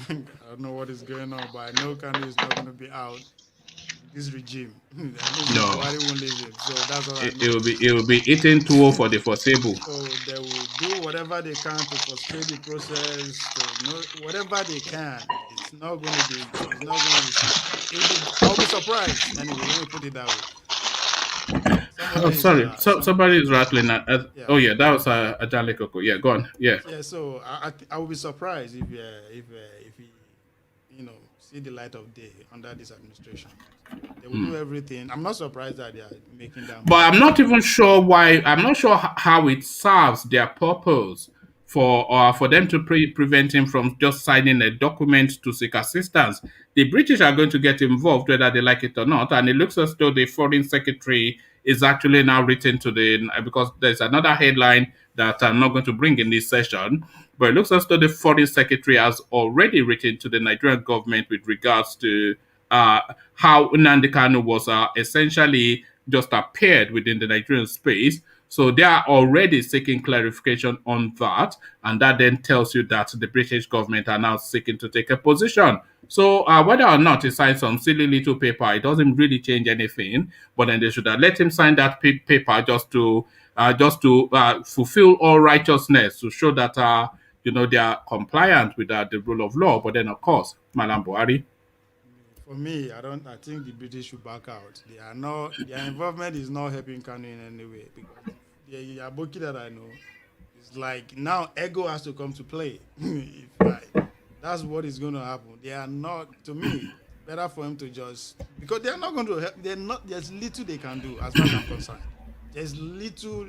I don't know what is going on, but I know Kanu is not going to be out. This regime. No. Buhari won't leave him. So that's what I know. It will be eating tuwo for the foreseeable. So they will do whatever they can to frustrate the process, whatever they can. It's not going to be. I'll be surprised. Anyway, let me put it that way. Sorry. Somebody is rattling. Yeah. Oh yeah, that was a Jalekoko. Yeah, go on. Yeah. Yeah. So I will be surprised if he see the light of day under this administration. They will do everything. I'm not surprised that they are making that. But I'm not even sure why. I'm not sure how it serves their purpose for them to prevent him from just signing a document to seek assistance. The British are going to get involved whether they like it or not, and it looks as though the foreign secretary is actually now written to because there's another headline that I'm not going to bring in this session, but it looks as though the foreign secretary has already written to the Nigerian government with regards to how Nnamdi Kanu was essentially just appeared within the Nigerian space. So they are already seeking clarification on that, and that then tells you that the British government are now seeking to take a position. So whether or not he signs some silly little paper, it doesn't really change anything. But then they should have let him sign that paper just to fulfill all righteousness, to show that they are compliant with the rule of law. But then, of course, Madam Buhari. For me, I think the British should back out. Their involvement is not helping Kanu in any way, because the Aboki that I know is like now ego has to come to play. That's what is going to happen. They are not, to me, better for him to just, because they are not going to help. There's little they can do as far as I'm concerned. there's little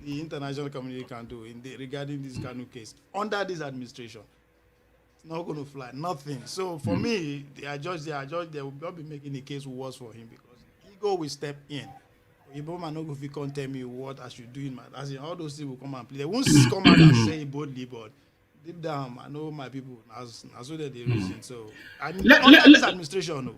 the international community can do regarding this Kanu case under this administration. It's not going to fly. Nothing. So for me, they will not be making the case worse for him because ego will step in. Igbo man no go fit come tell me what I should do in my. As in all those things will come and play. They won't come out and say it boldly, but deep down, I know my people. As so that they reason. So I mean, under this administration, no.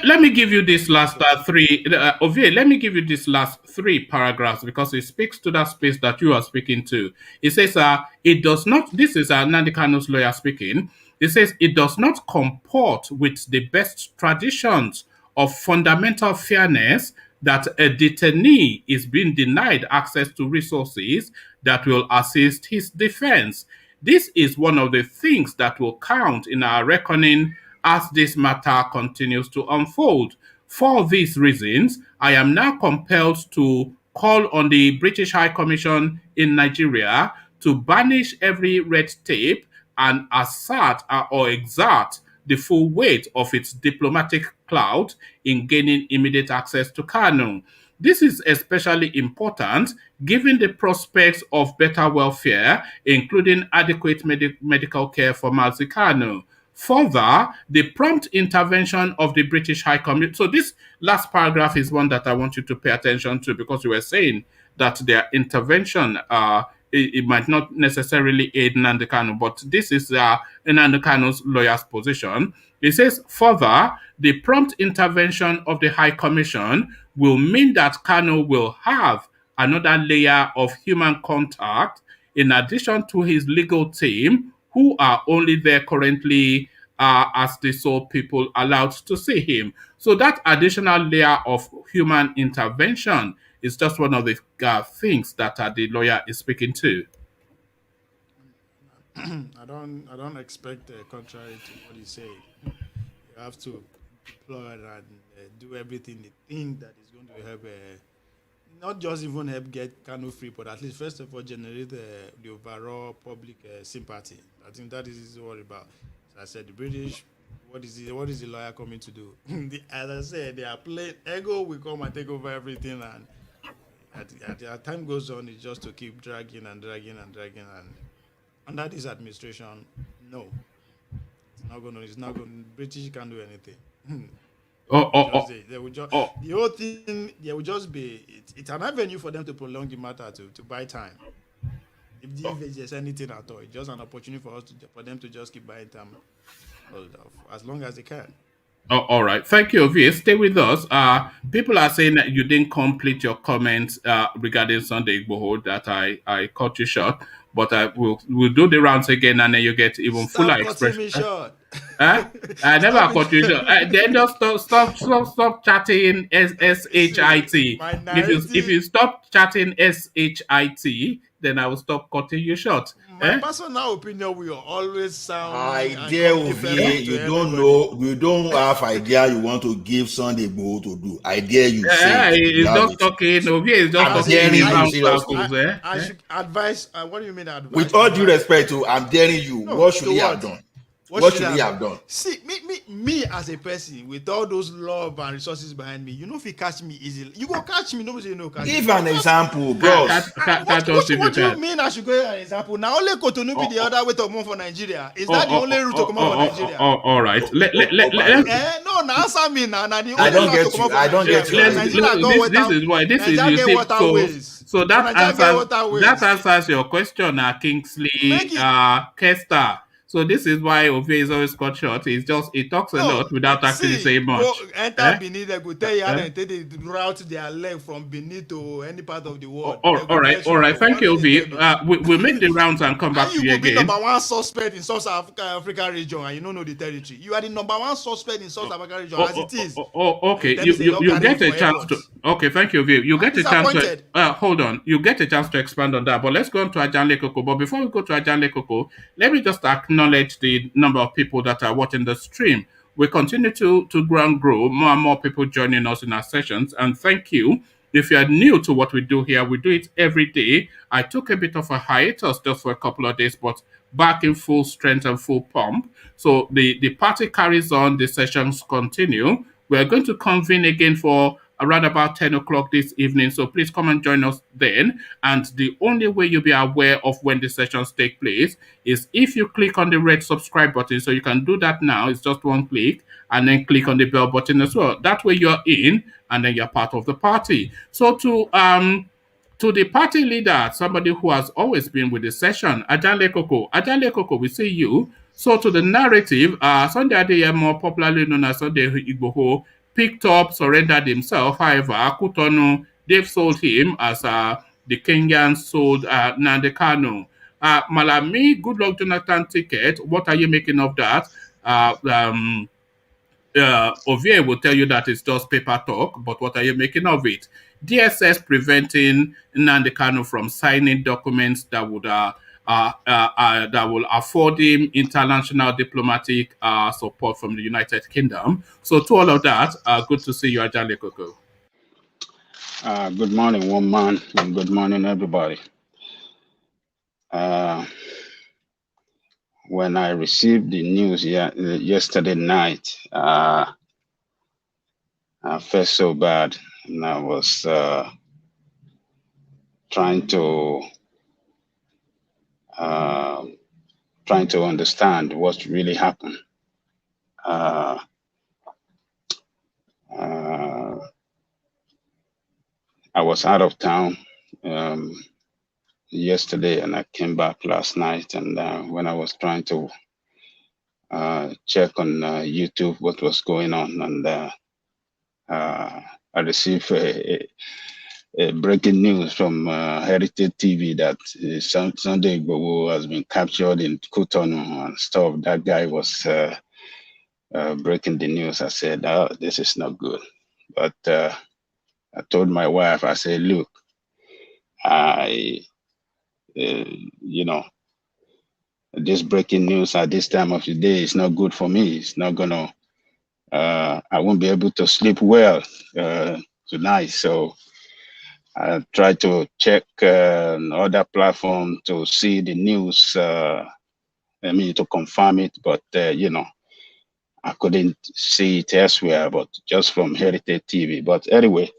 Let me give you this last three. Ovie, let me give you this last three paragraphs because it speaks to that space that you are speaking to. It says, it does not, this is Nnamdi Kanu's lawyer speaking. It says, it does not comport with the best traditions of fundamental fairness that a detainee is being denied access to resources that will assist his defense. This is one of the things that will count in our reckoning as this matter continues to unfold. For these reasons, I am now compelled to call on the British High Commission in Nigeria to banish every red tape and assert or exert the full weight of its diplomatic clout in gaining immediate access to Kanu. This is especially important given the prospects of better welfare, including adequate medical care for Mazi Kanu. Further, the prompt intervention of the British High Commission. So this last paragraph is one that I want you to pay attention to because you were saying that their intervention it might not necessarily aid Nnamdi Kanu, but this is Nnamdi Kanu's lawyer's position. It says, further, the prompt intervention of the High Commission will mean that Kanu will have another layer of human contact in addition to his legal team, who are only there currently as the sole people allowed to see him. So that additional layer of human intervention is just one of the things that the lawyer is speaking to. I don't expect contrary to what you say. You have to deploy and do everything the thing that is going to help. Not just even help get Kanu free, but at least first of all generate the overall public sympathy. I think that is what it's about. As I said, the British, what is the lawyer coming to do? As I said, they are playing ego will come and take over everything, and as time goes on, it's just to keep dragging and under this administration, no, it's not going. British can't do anything. They will just, the whole thing, there will just be it's an avenue for them to prolong the matter to buy time. If there's anything at all, it's just an opportunity for them to just keep buying time as long as they can. Oh, all right. Thank you, Ovie. Stay with us. People are saying that you didn't complete your comments regarding Sunday Igboho, that I cut you short. But we'll do the rounds again, and then you get even fuller expression. Me short. I never cut you short. Then just stop chatting shit. If you stop chatting shit, then I will stop cutting you short. My personal opinion will always sound. Idea Ovie, you don't know, you don't have idea you want to give Sunday Igboho to do. Idea you say. He's just talking. Ovie is just talking around circles. I should advise. What do you mean advice? With all due respect to, I'm daring you. What should he have done? What should he have done? See, me as a person with all those love and resources behind me, you know if you catch me easily, you go catch me. Nobody say no catch. Give an example, bro. What do you mean I should go an example? Now only Cotonou be the other way to come for Nigeria. Is that the only route to come for Nigeria? All right. No, now answer me now. I don't get you. I don't get you. This is why this is you see. So that answers your question, Kingsley Kester. So this is why Ovie is always cut short. He talks a lot without actually saying much. Enter Benin, they go tell you how they take the route their leg from Benin to any part of the world. All right. Thank you, Ovie. We'll make the rounds and come back to you again. You will be number one suspect in South Africa region, and you don't know the territory. You are the number one suspect in South Africa region as it is. Okay. You get a chance to. Okay, thank you, Ovie. You get a chance to. Hold on. You get a chance to expand on that. But let's go on to Ajanle Koko. But before we go to Ajanle Koko, let me just acknowledge the number of people that are watching the stream. We continue to grow and grow. More and more people joining us in our sessions. And thank you. If you are new to what we do here, we do it every day. I took a bit of a hiatus just for a couple of days, but back in full strength and full pump. So the party carries on. The sessions continue. We are going to convene again for around about 10 o'clock this evening. So please come and join us then. And the only way you'll be aware of when the sessions take place is if you click on the red subscribe button. So you can do that now. It's just one click, and then click on the bell button as well. That way you're in, and then you're part of the party. So to the party leader, somebody who has always been with the session, Ajanle Koko, we see you. So to the narrative, Sunday Adeyemo, popularly known as Sunday Igboho, picked up, surrendered himself. However, Cotonou, they've sold him as the Kenyans sold Nnamdi Kanu. Malami, Goodluck Jonathan ticket, what are you making of that? Ovie will tell you that it's just paper talk, but what are you making of it? DSS preventing Nnamdi Kanu from signing documents that would that will afford him international diplomatic support from the United Kingdom. So to all of that, good to see you, Ajanle Koko. Good morning, woman, and good morning, everybody. When I received the news yesterday night, I felt so bad, and I was trying to understand what really happened. I was out of town yesterday, and I came back last night. And when I was trying to check on YouTube what was going on, and I received a breaking news from Heritage TV that Sunday Igboho has been captured in Cotonou and stuff. That guy was breaking the news. I said, "Oh, this is not good." But I told my wife, I said, "Look, this breaking news at this time of the day is not good for me. It's not gonna. I won't be able to sleep well tonight." So I tried to check other platform to see the news. To confirm it, but I couldn't see it elsewhere, but just from Heritage TV. But anyway,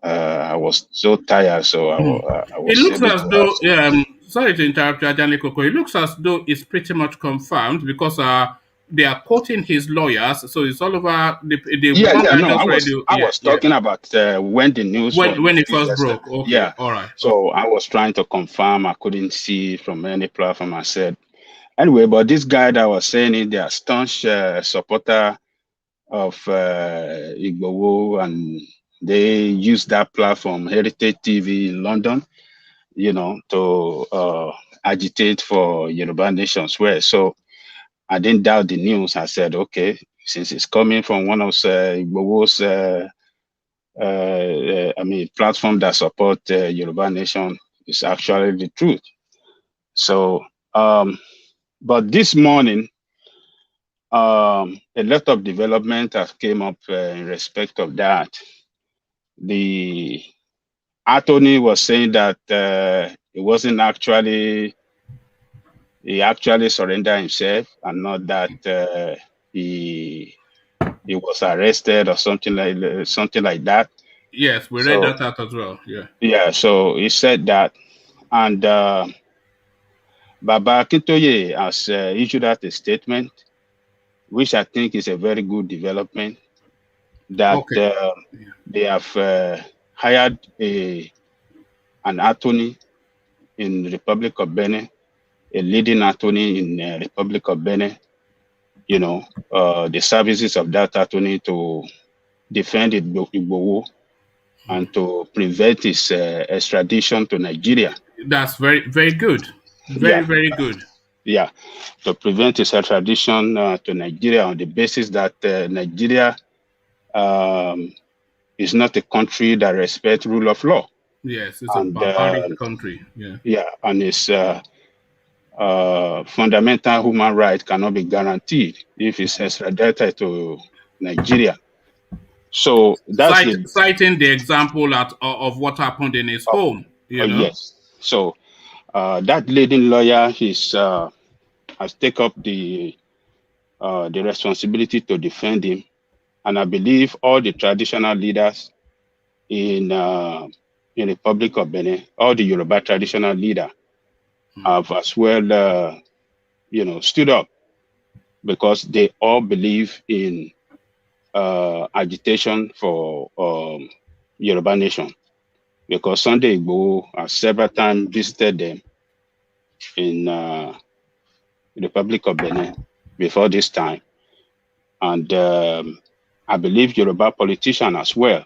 I was so tired, so I was. It looks as though, sorry to interrupt you, Ajanle Koko. It looks as though it's pretty much confirmed because they are quoting his lawyers, so it's all over the I was talking about when the news when it first broke. Okay, yeah, all right. So I was trying to confirm. I couldn't see from any platform. I said anyway, but this guy that was saying it, they are staunch supporter of Igboho, and they use that platform, Heritage TV in London, to agitate for Yoruba Nation swear. So I didn't doubt the news. I said, okay, since it's coming from one of Igboho's, platform that support Yoruba Nation, it's actually the truth. So, but this morning, a lot of development has came up in respect of that. The attorney was saying that it wasn't actually. He actually surrendered himself, and not that he was arrested or something like that. Yes, we read that out as well. Yeah. Yeah. So he said that, and Baba Akintoye has issued out a statement, which I think is a very good development. That they have hired an attorney in the Republic of Benin, a leading attorney in the Republic of Benin, the services of that attorney to defend Igboho and to prevent his extradition to Nigeria. That's very, very good. Very good. Yeah, to prevent his extradition to Nigeria on the basis that Nigeria is not a country that respects rule of law. Yes, it's a barbaric country. Yeah. Yeah, and it's fundamental human right cannot be guaranteed if it's extradited to Nigeria. So that's citing the example of what happened in his home. Yes. So that leading lawyer has taken up the responsibility to defend him, and I believe all the traditional leaders in Republic of Benin, all the Yoruba traditional leader have as well, stood up because they all believe in agitation for Yoruba nation. Because Sunday Igboho has several times visited them in the Republic of Benin before this time. And I believe Yoruba politicians as well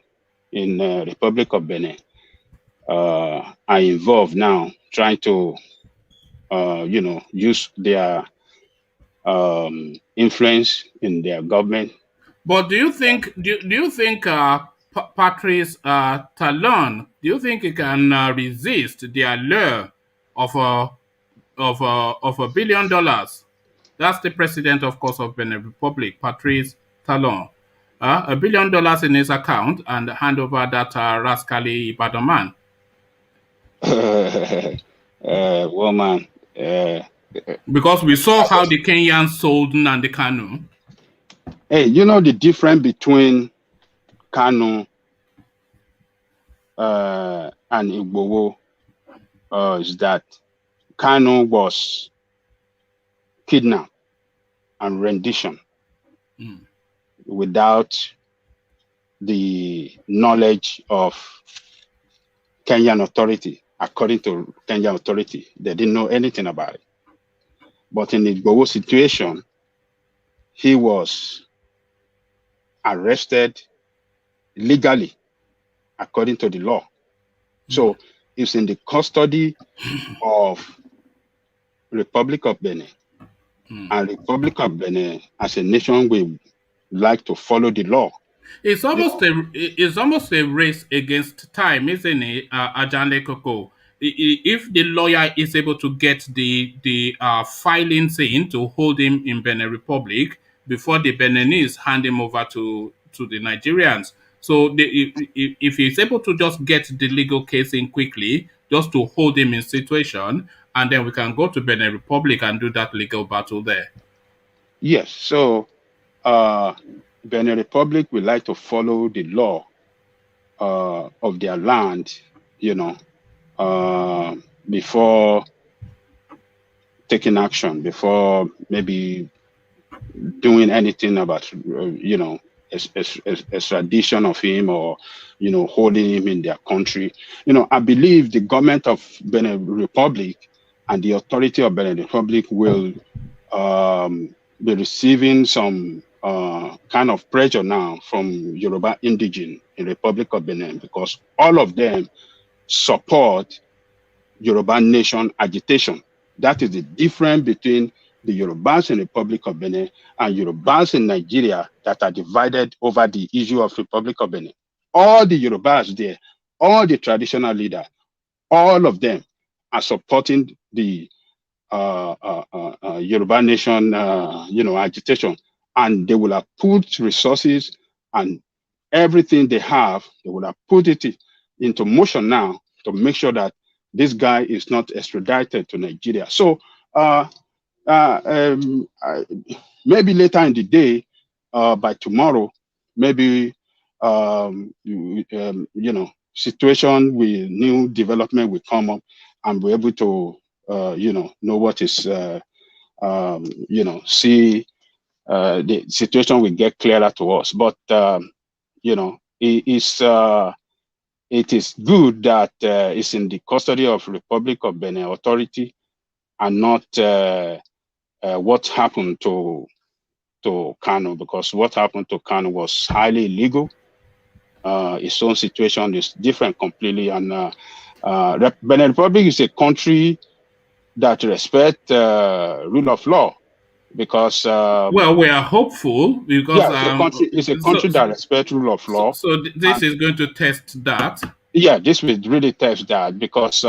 in Republic of Benin are involved now trying to, use their influence in their government. But do you think Patrice Talon, do you think he can resist the allure of $1 billion? That's the president, of course, of Benin Republic, Patrice Talon. $1 billion in his account and hand over that rascally Ibadan man. Woman. Because we saw how the Kenyans sold Nnamdi Kanu. Hey, you know the difference between Kanu and Igboho is that Kanu was kidnapped and rendition without the knowledge of Kenyan authority. According to Kenyan authority, they didn't know anything about it. But in Igboho situation, he was arrested legally according to the law. So he's in the custody of Republic of Benin. And Republic of Benin as a nation will like to follow the law. It's almost a race against time, isn't it, Ajane Koko? If the lawyer is able to get the filings in to hold him in Benin Republic before the Beninese hand him over to the Nigerians, so if he's able to just get the legal case in quickly, just to hold him in situation, and then we can go to Benin Republic and do that legal battle there. Yes, so Benin Republic would like to follow the law of their land, before taking action, before maybe doing anything about, extradition of him or, holding him in their country. I believe the government of Benin Republic and the authority of Benin Republic will be receiving some kind of pressure now from Yoruba indigene in Republic of Benin, because all of them support Yoruba nation agitation. That is the difference between the Yorubas in Republic of Benin and Yorubas in Nigeria that are divided over the issue of Republic of Benin. All the Yorubas there, all the traditional leaders, all of them are supporting the Yoruba nation, agitation, and they will have put resources and everything they have, they will have put it into motion now to make sure that this guy is not extradited to Nigeria. So maybe later in the day, by tomorrow, maybe situation with new development will come up, and we're able to know what is see the situation will get clearer to us. But it is good that it's in the custody of Republic of Benin authority and not what happened to Kanu, because what happened to Kanu was highly illegal. Its own situation is different completely, and Benin Republic is a country that respects rule of law, because well, we are hopeful because it's a country that respects rule of law. So this is going to test that. Yeah, this will really test that, because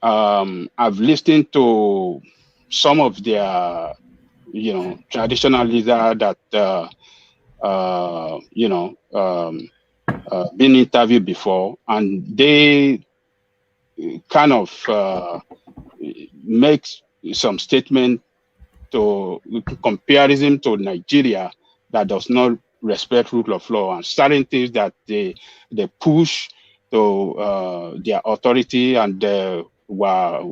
I've listened to some of their traditional leaders that been interviewed before, and they kind of make some statement to comparison to Nigeria that does not respect rule of law, and certain things that they push to their authority and were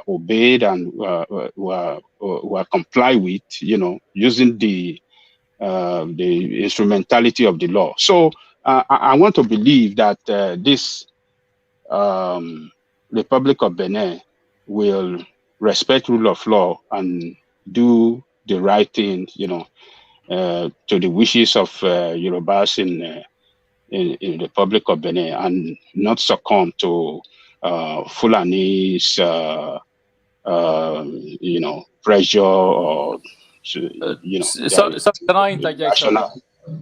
obeyed and were complied with, using the instrumentality of the law. So I want to believe that this Republic of Benin will respect rule of law and do the right thing, to the wishes of Yorubas in the Republic of Benin, and not succumb to Fulanis, pressure, or So can I interject on that?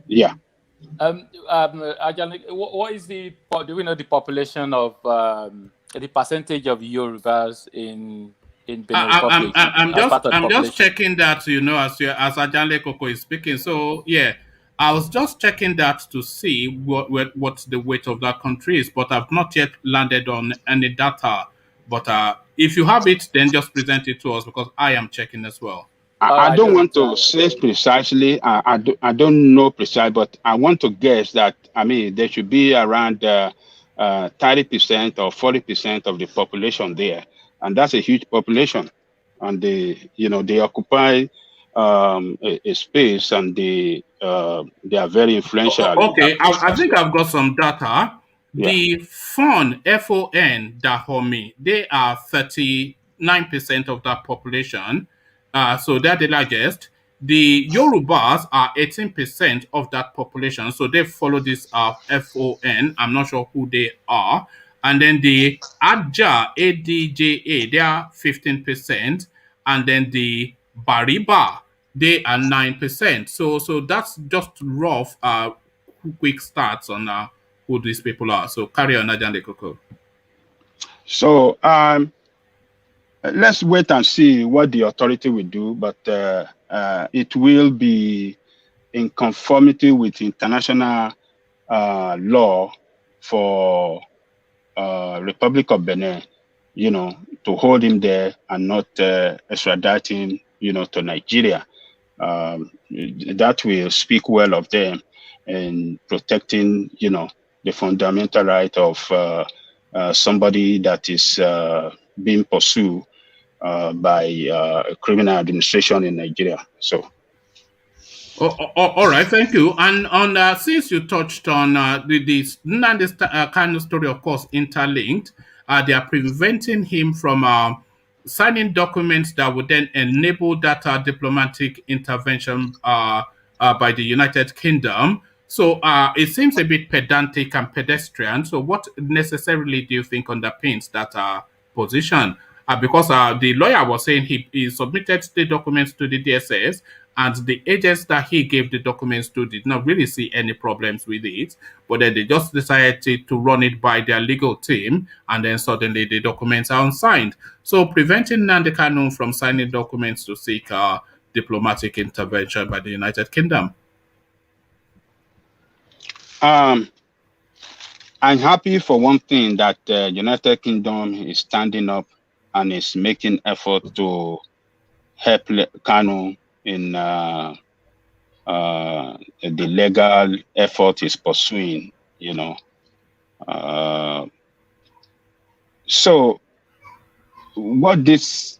Yeah. Ajani, what is do we know the population of the percentage of Yorubas in Benin Republic? I'm just checking that, as Ajanle Koko is speaking. So yeah, I was just checking that to see what the weight of that country is, but I've not yet landed on any data. But if you have it, then just present it to us, because I am checking as well. I don't want to say precisely. I don't know precisely, but I want to guess that, there should be around 30% or 40% of the population there, and that's a huge population. And they occupy a space, and they are very influential. Okay, I think I've got some data. Yeah. The FON Dahomey, they are 39% of that population. So they're the largest. The Yorubas are 18% of that population. So they follow this FON. I'm not sure who they are. And then the ADJA, they are 15%. And then the Bariba, they are 9%. So that's just rough, quick stats on who these people are. So carry on, Ajande Koko. So let's wait and see what the authority will do, but it will be in conformity with international law for Republic of Benin, to hold him there and not extradite him, to Nigeria. That will speak well of them in protecting, the fundamental right of somebody that is being pursued by a criminal administration in Nigeria. So. All right, thank you. And on since you touched on the Nnamdi Kanu story, of course, interlinked, they are preventing him from signing documents that would then enable that diplomatic intervention by the United Kingdom. So it seems a bit pedantic and pedestrian. So what necessarily do you think underpins that position? Because the lawyer was saying he submitted the documents to the DSS, and the agents that he gave the documents to did not really see any problems with it, but then they just decided to run it by their legal team, and then suddenly the documents are unsigned. So preventing Nnamdi Kanu from signing documents to seek diplomatic intervention by the United Kingdom. I'm happy for one thing that the United Kingdom is standing up and is making effort to help Kanu in the legal effort is pursuing, So what this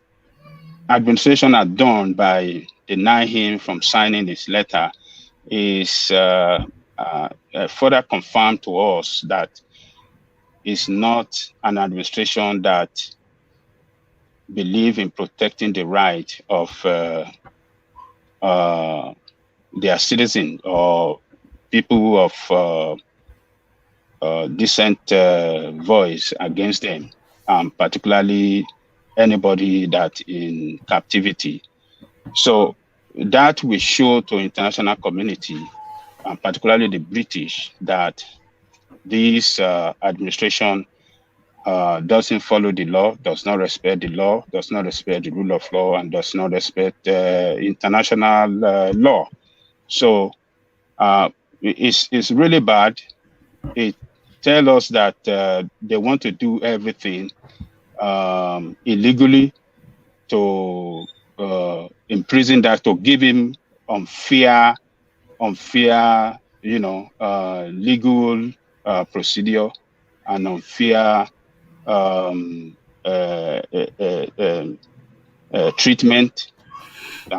administration had done by denying him from signing this letter is further confirmed to us that it's not an administration that believe in protecting the right of their citizens or people of decent voice against them, particularly anybody that in captivity. So that will show to international community, and particularly the British, that this administration doesn't follow the law, does not respect the law, does not respect the rule of law, and does not respect international law. So it's really bad. It tells us that they want to do everything illegally to imprison that, to give him unfair, legal procedure and unfair treatment.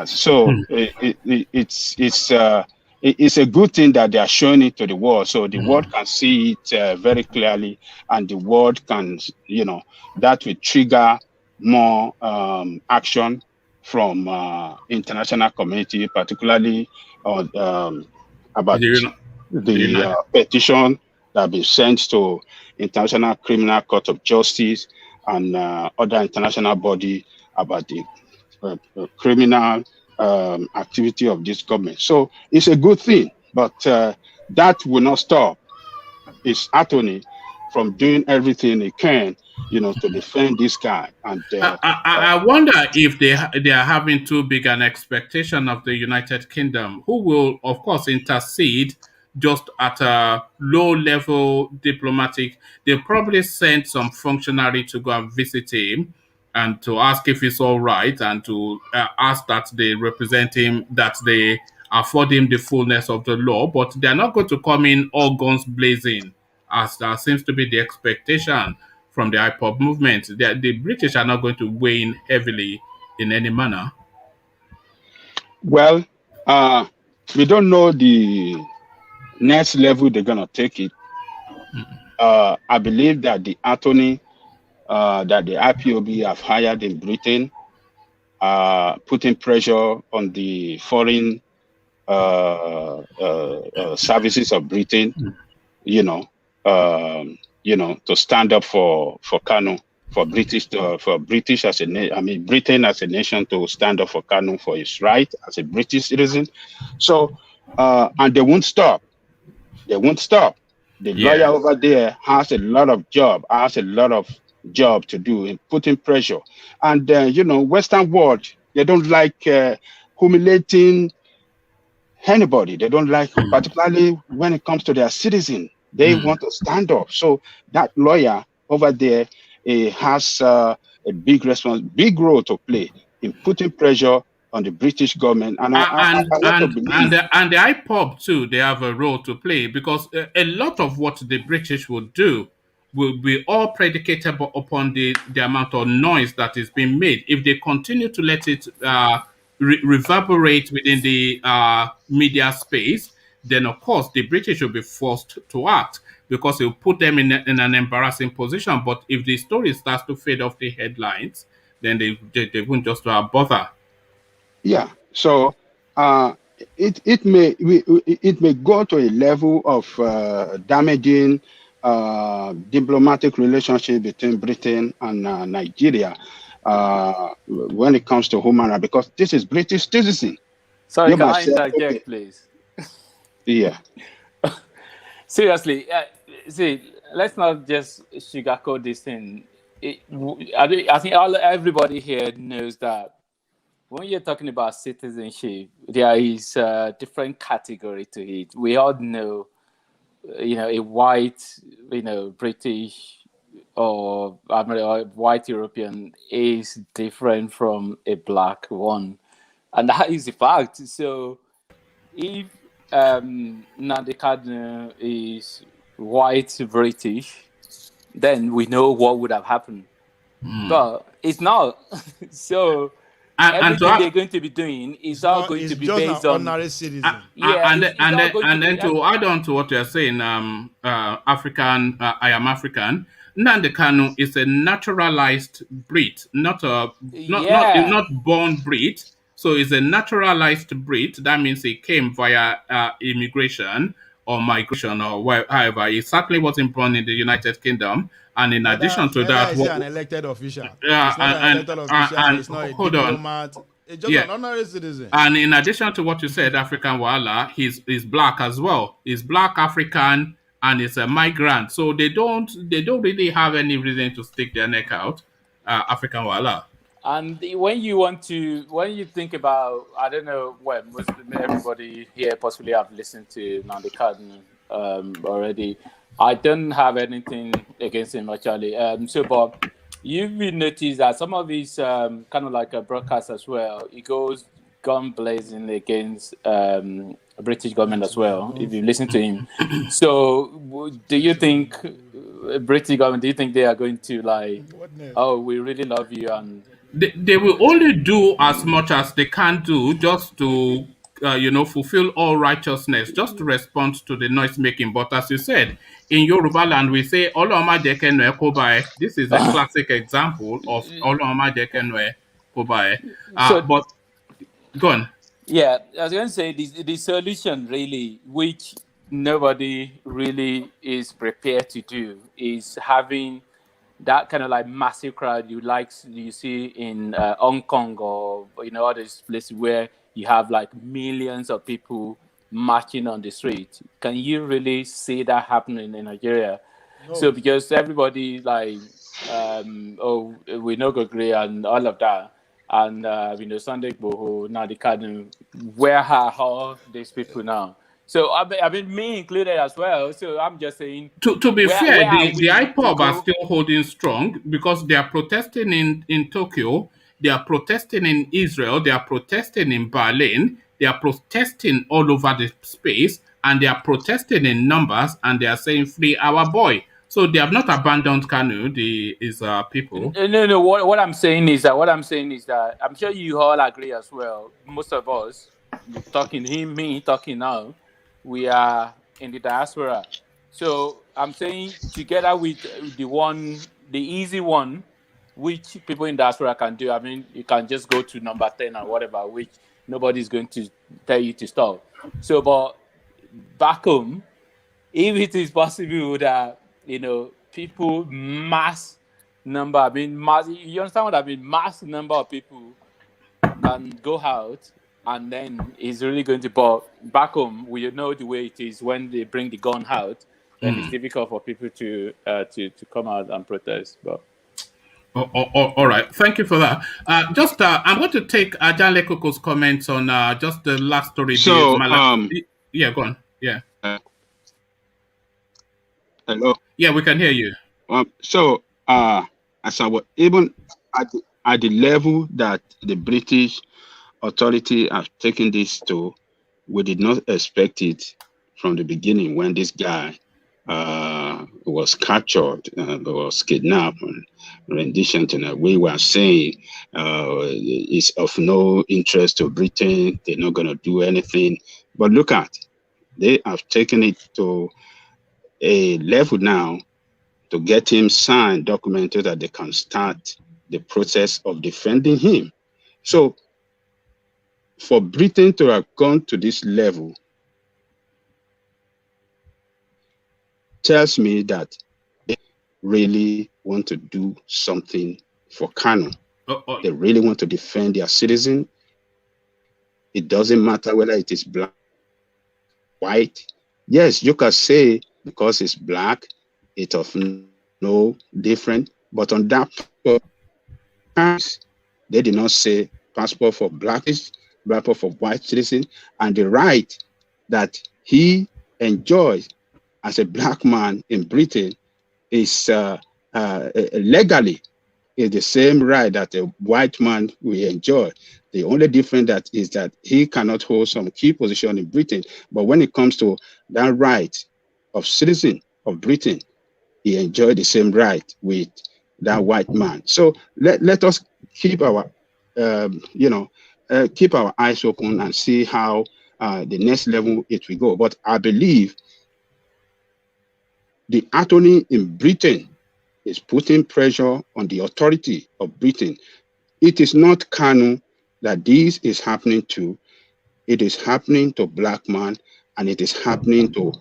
So it's a good thing that they are showing it to the world, so the world can see it very clearly, and the world can, that will trigger more action from international community, particularly about the petition that have been sent to International Criminal Court of Justice and other international body about the criminal activity of this government. So it's a good thing, but that will not stop his attorney from doing everything he can, to defend this guy. And I wonder if they are having too big an expectation of the United Kingdom, who will, of course, intercede just at a low-level diplomatic. They probably sent some functionary to go and visit him and to ask if it's all right, and to ask that they represent him, that they afford him the fullness of the law. But they're not going to come in all guns blazing, as that seems to be the expectation from the IPOB movement. The British are not going to weigh in heavily in any manner. Well, we don't know the next level they're going to take it. I believe that the attorney that the IPOB have hired in Britain, putting pressure on the foreign services of Britain, to stand up for Kanu, for British as a Britain as a nation to stand up for Kanu for his right as a British citizen. So, and they won't stop. They won't stop. The lawyer over there has a lot of job to do in putting pressure. And, Western world, they don't like humiliating anybody. They don't like, particularly when it comes to their citizen. They want to stand up. So that lawyer over there has a big role to play in putting pressure on the British government. And the IPOB too, they have a role to play, because a lot of what the British will do will be all predicated upon the amount of noise that is being made. If they continue to let it reverberate within the media space, then of course the British will be forced to act, because it will put them in an embarrassing position. But if the story starts to fade off the headlines, then they won't just bother. Yeah. So it may go to a level of damaging diplomatic relationship between Britain and Nigeria when it comes to human rights, because this is British citizen. Sorry, can I interject, please? Yeah. Seriously, see, let's not just sugarcoat this thing. I think everybody here knows that when you're talking about citizenship, there is a different category to it. We all know, a white, British or white European is different from a black one. And that is the fact. So if Nnamdi Kanu is white British, then we know what would have happened. But it's not. So everything they're going to be doing is all going to be based on ordinary citizen. And then to add on to what you're saying, African, I am African. Nnamdi Kanu is a naturalized breed, not born breed. So it's a naturalized breed. That means he came via immigration or migration or however. He certainly wasn't born in the United Kingdom. And in addition to that, he's an elected official. Yeah, he's not an elected official. He's not a diplomat. It's just an honorary citizen. And in addition to what you said, African Wala, he's black as well. He's black African and he's a migrant. So they don't really have any reason to stick their neck out, African Wala. And when you think about, I don't know, everybody here possibly have listened to Nnamdi Kanu already. I don't have anything against him actually. But you will notice that some of his kind of like a broadcast as well, it goes gun blazing against British government as well. If you listen to him, so do you think British government? Do you think they are going to like, oh, we really love you, and They will only do as much as they can do just to fulfill all righteousness, just to respond to the noise making. But as you said, in Yoruba land we say Oloma Jekenwe Kobae. This is a classic example of Oloma Jekenwe Kobae. so? But go on. Yeah, I was going to say the solution really, which nobody really is prepared to do, is having that kind of like massive crowd you see in Hong Kong or all these places where you have like millions of people marching on the street. Can you really see that happening in Nigeria? No. So because everybody like oh, we know go agree and all of that. And Sunday Igboho, Nnamdi Kanu, where are all these people now? So I mean, me included as well. So I'm just saying. To be fair, the IPOB are go? still holding strong because they are protesting in Tokyo, they are protesting in Israel, they are protesting in Berlin, they are protesting all over the space, and they are protesting in numbers, and they are saying free our boy. So they have not abandoned Kanu, his people. No. What I'm saying is that I'm sure you all agree as well. Most of us talking me talking now, we are in the diaspora. So I'm saying together with the easy one, which people in diaspora can do. I mean, you can just go to number 10 or whatever, which nobody's going to tell you to stop. So, but back home, if it is possible that people mass number. I mean, you understand what I mean? Mass number of people can go out, and then it's really going to. But back home, we know the way it is when they bring the gun out, then it's difficult for people to come out and protest. But all right, thank you for that. I'm going to take Janle Koko's comments on just the last story. So, yeah, go on. Yeah. Hello. Yeah, we can hear you. So, as I was even at the level that the British authority have taken this to, we did not expect it from the beginning when this guy was captured, was kidnapped, and rendition to we were saying it's of no interest to Britain. They're not going to do anything. But look at, they have taken it to a level now to get him signed, documented, that they can start the process of defending him. So for Britain to have gone to this level tells me that they really want to do something for Kanu. They really want to defend their citizen. It doesn't matter whether it is black, white. Yes, you can say because it's black, it's of no different. But on that part, they did not say passport for blackish, passport for white citizen, and the right that he enjoys as a black man in Britain is legally is the same right that a white man will enjoy. The only difference is that he cannot hold some key position in Britain. But when it comes to that right of citizen of Britain, he enjoyed the same right with that white man. So let us keep our keep our eyes open and see how the next level it will go. But I believe the attorney in Britain is putting pressure on the authority of Britain. It is not Kanu that this is happening to. It is happening to black man, and it is happening to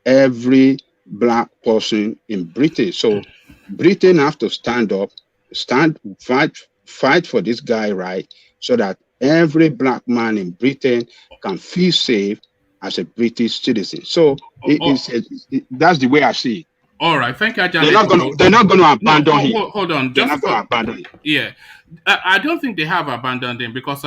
every black person in Britain. So Britain have to stand up, fight for this guy, right? So that every black man in Britain can feel safe as a British citizen. So that's the way I see it. All right, thank you, They're not going to abandon him. Hold on, they're not going to abandon him. Yeah, I don't think they have abandoned him because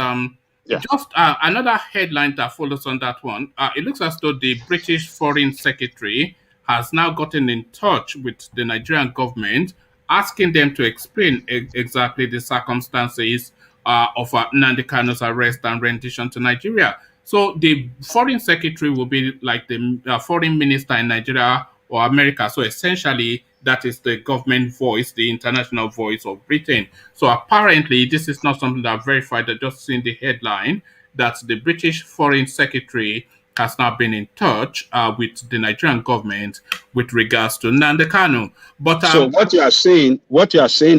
just another headline that follows on that one. It looks as though the British Foreign Secretary has now gotten in touch with the Nigerian government, asking them to explain exactly the circumstances Nnamdi Kanu's arrest and rendition to Nigeria. So the foreign secretary will be like the foreign minister in Nigeria or America. So essentially, that is the government voice, the international voice of Britain. So apparently, this is not something that I've verified. I just seen the headline that the British foreign secretary has now been in touch with the Nigerian government with regards to Nnamdi Kanu. But so what you are saying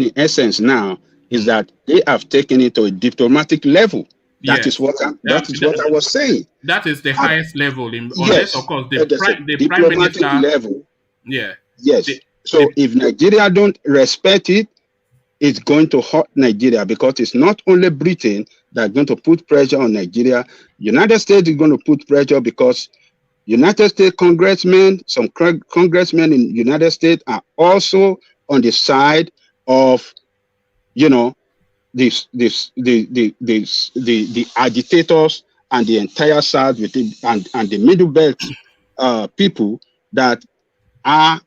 in essence now is that they have taken it to a diplomatic level. That is what I was saying. That is the highest level in yes, of course the prime minister level. Yeah. Yes. If Nigeria don't respect it, it's going to hurt Nigeria, because it's not only Britain that's going to put pressure on Nigeria. United States is going to put pressure, because United States congressmen, some congressmen in United States are also on the side of, the agitators and the entire South and the Middle Belt people that are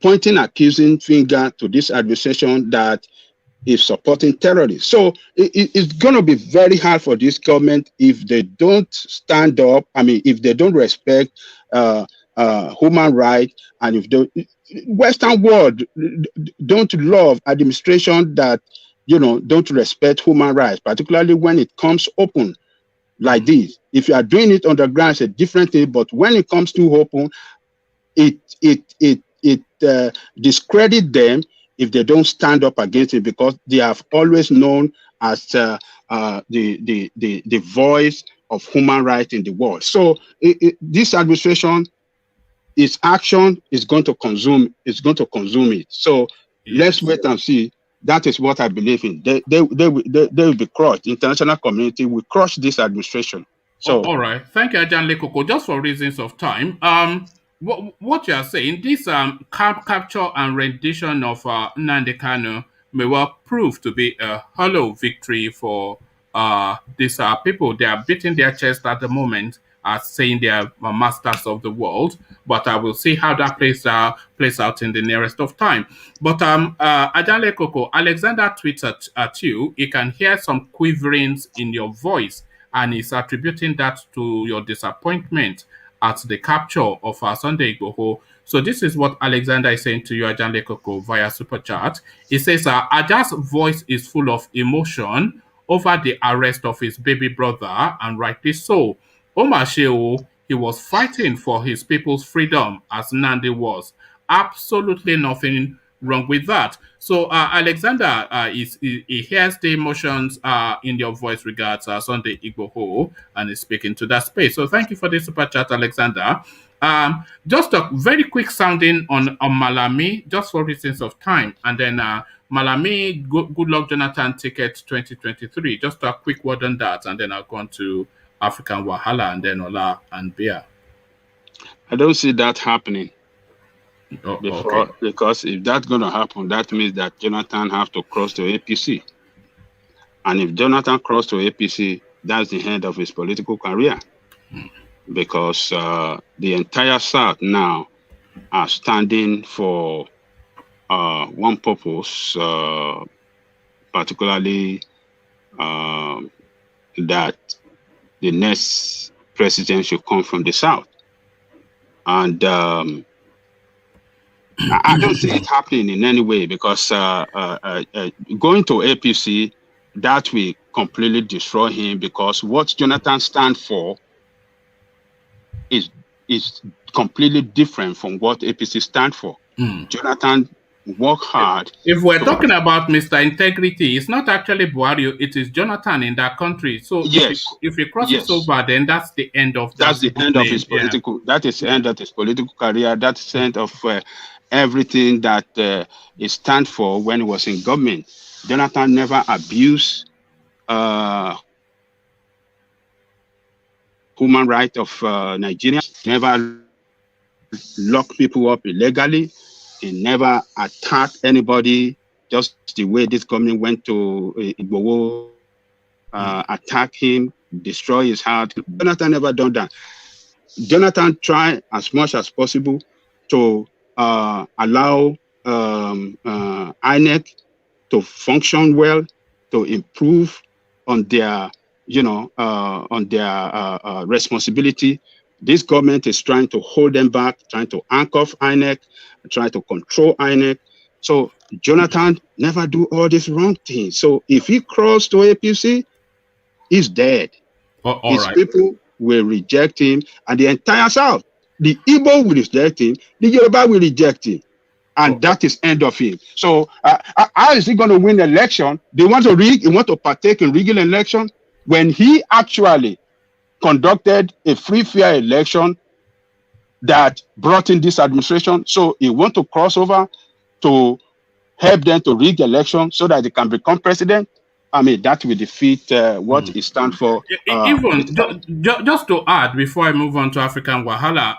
pointing accusing finger to this administration that is supporting terrorists. So it's going to be very hard for this government if they don't stand up. I mean, if they don't respect human rights, and if the Western world don't love administration that don't respect human rights, particularly when it comes open like this. If you are doing it underground, it's a different thing. But when it comes to open, it discredit them if they don't stand up against it, because they have always known as the voice of human rights in the world. So this administration, its action is going to consume it. So let's wait and see. That is what I believe in. They will be crushed. International community will crush this administration. So all right. Thank you, Ajan Lekoko. Just for reasons of time, what you are saying, this capture and rendition of Nnamdi Kanu may well prove to be a hollow victory for these people. They are beating their chest at the moment, saying they are masters of the world. But I will see how that plays out in the nearest of time. But Ajan Lekoko, Alexander tweets at you. You can hear some quiverings in your voice, and is attributing that to your disappointment at the capture of Sunday Igboho. So this is what Alexander is saying to you, Ajan Lekoko, via Super Chat. He says, Aja's voice is full of emotion over the arrest of his baby brother, and rightly so. Omar Shehu, he was fighting for his people's freedom, as Nnamdi was. Absolutely nothing wrong with that. So Alexander, he hears the emotions in your voice regards Sunday Igboho, and is speaking to that space. So thank you for the super chat, Alexander. Just a very quick sounding on Malami, just for reasons of time, and then Malami, good luck, Jonathan ticket 2023. Just a quick word on that, and then I'll go on to African Wahala, and then Ola and Bia. I don't see that happening. Okay. Because if that's going to happen, that means that Jonathan have to cross to APC. And if Jonathan cross to APC, that's the end of his political career. Because the entire South now are standing for one purpose, particularly that the next president should come from the South. And I don't see it happening in any way, because going to APC, that will completely destroy him, because what Jonathan stands for is completely different from what APC stands for. Jonathan worked hard. If we're talking about Mr. Integrity, it's not actually Buhari, it is Jonathan in that country. So yes, if he crosses over, then that's the end of that. That's the end of his political. That is the end of his political career. That's the end of everything that he stand for when he was in government. Jonathan never abused human rights of Nigerians, never locked people up illegally, he never attacked anybody, just the way this government went to Igboho, attack him, destroy his heart. Jonathan never done that. Jonathan tried as much as possible to allow INEC to function well, to improve on their, responsibility. This government is trying to hold them back, trying to handcuff INEC, trying to control INEC. So Jonathan never do all these wrong things. So if he crossed to APC, he's dead. His people will reject him, and the entire South, the Igbo will reject him, the Yoruba will reject him, and that is end of him. So how is he going to win the election? They want to rig, he want to partake in rigging election when he actually conducted a free, fair election that brought in this administration. So he want to cross over to help them to rig the election so that they can become president. I mean, that will defeat what he stands for. Even just to add before I move on to African Wahala,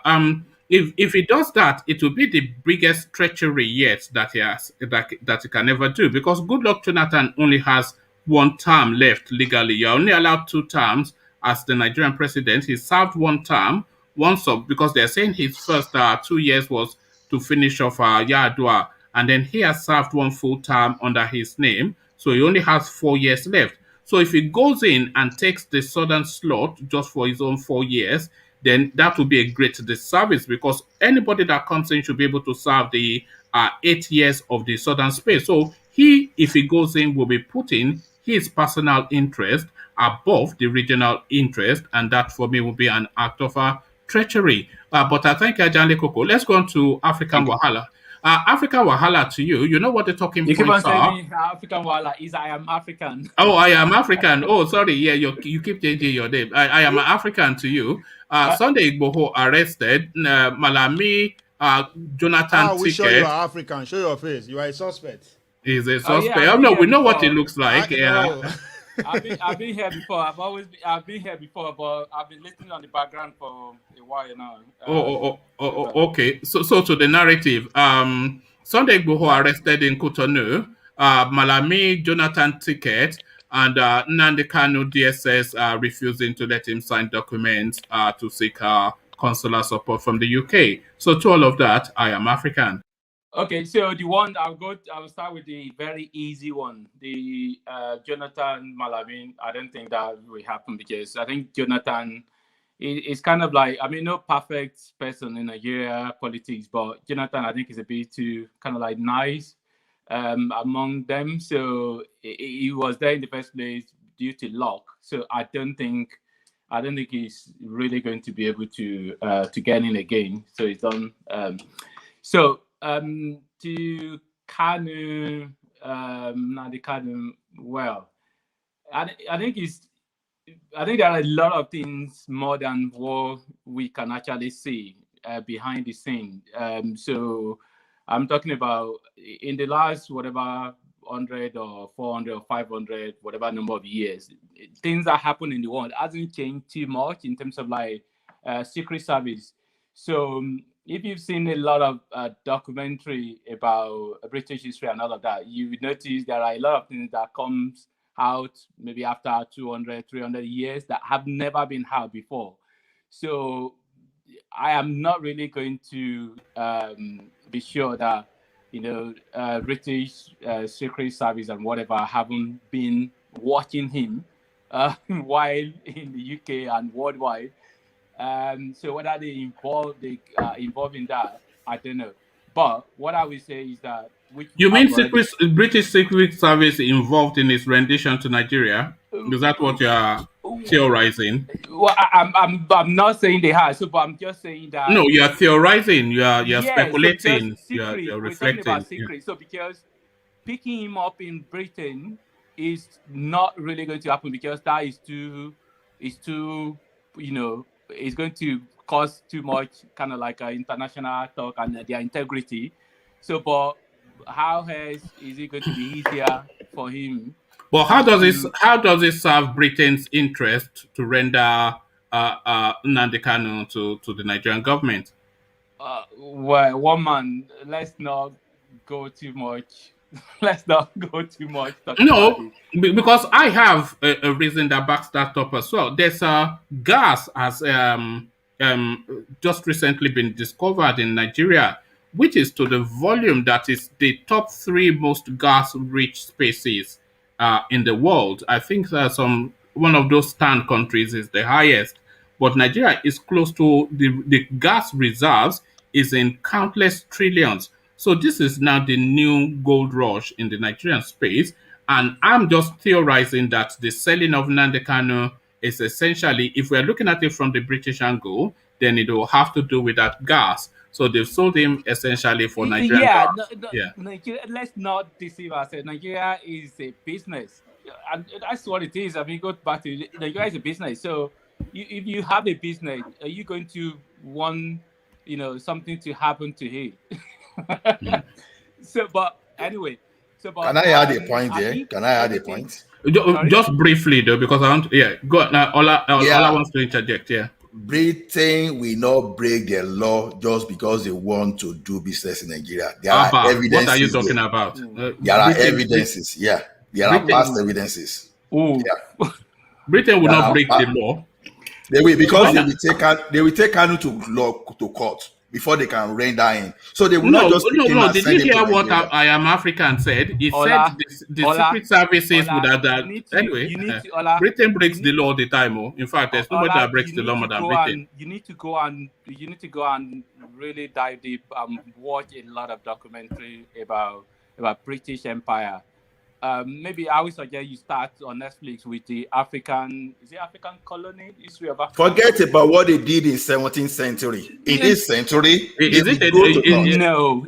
if he does that, it will be the biggest treachery yet that he has that he can ever do, because Goodluck Jonathan only has one term left legally. You're only allowed 2 terms as the Nigerian president. He served 1 term, because they're saying his first 2 years was to finish off Yadua, and then he has served 1 full term under his name. So he only has 4 years left. So if he goes in and takes the southern slot just for his own 4 years, then that will be a great disservice, because anybody that comes in should be able to serve the 8 years of the southern space. So if he goes in, will be putting his personal interest above the regional interest, and that for me will be an act of treachery. But I thank you, Janle Koko. Let's go on to African Wahala. African Wahala to you. You know what the talking You keep on points are? saying African Wahala is I am African. Oh, I am African. Oh, sorry. Yeah, you keep changing your name. I am African to you. Sunday Igboho arrested. Malami, Jonathan we show you Ticket are African. Show your face. You are a suspect. is a suspect. yeah, No, we know what before. he looks like. Yeah. I've been here before. I've been here before, but I've been listening on the background for a while now. Okay. So to the narrative. Sunday Igboho arrested in Cotonou. Malami, Jonathan Ticket, and Nnamdi Kanu DSS refusing to let him sign documents to seek consular support from the UK. So to all of that, I am African. Okay, so the one I'll start with the very easy one, the Jonathan Malami. I don't think that will happen, because I think Jonathan is kind of like, I mean, no perfect person in Nigeria politics, but Jonathan, I think, is a bit too kind of like nice among them. So he was there in the first place due to luck. So I don't think he's really going to be able to get in again. So he's done. To Kanu, Nnamdi Kanu, well, I think there are a lot of things more than what we can actually see behind the scene. So I'm talking about in the last whatever 100 or 400 or 500, whatever number of years, things that happen in the world hasn't changed too much in terms of like Secret Service. So if you've seen a lot of documentary about British history and all of that, you would notice there are a lot of things that comes out maybe after 200, 300 years that have never been out before. So I am not really going to be sure that, British Secret Service and whatever haven't been watching him while in the UK and worldwide. So whether they involved in that, I don't know. But what I will say is that you mean British Secret Service involved in his rendition to Nigeria? Is that what you are theorizing? Well, I'm not saying they have. So, but I'm just saying that. No, you are theorizing. You are speculating. So you're we're reflecting. Talking about secret. Yeah. So because picking him up in Britain is not really going to happen, because that is too, it's going to cause too much kind of like international talk and their integrity. So, but how is it going to be easier for him? Well, how does it serve Britain's interest to render Nnamdi Kanu to the Nigerian government? Well, one man, let's not go too much. No, because I have a reason that backs that up as well. There's gas has just recently been discovered in Nigeria, which is to the volume that is the top 3 most gas-rich spaces in the world. I think that one of those stand countries is the highest, but Nigeria is close to the gas reserves is in countless trillions. So this is now the new gold rush in the Nigerian space, and I'm just theorizing that the selling of Nnamdi Kanu is essentially, if we're looking at it from the British angle, then it will have to do with that gas. So they've sold him essentially for Nigerian Yeah, gas. Yeah. Nigeria, let's not deceive ourselves. Nigeria is a business, and that's what it is. I mean, go back to Nigeria is a business. So if you have a business, are you going to want, something to happen to it? So, but anyway, Can I add a point there? Can I add a point? Just briefly though, because I want. Yeah, go now. Ola wants to interject. Yeah. Britain will not break their law just because they want to do business in Nigeria. There are evidences. What are you talking about? There are evidences. Yeah, there are past evidences. Oh, yeah. Britain will not break the law. They will, because they will take Kanu to court before they can render in. So they will not just no. Did you hear what I Am African said? He said the secret services would have done. Anyway, Britain breaks the law all the time. In fact, there's nobody that breaks the law more than Britain. You need to go and really dive deep and watch a lot of documentary about British Empire. Maybe I would suggest you start on Netflix with the African colony history of Africa. Forget about what they did in 17th century. In this century, no.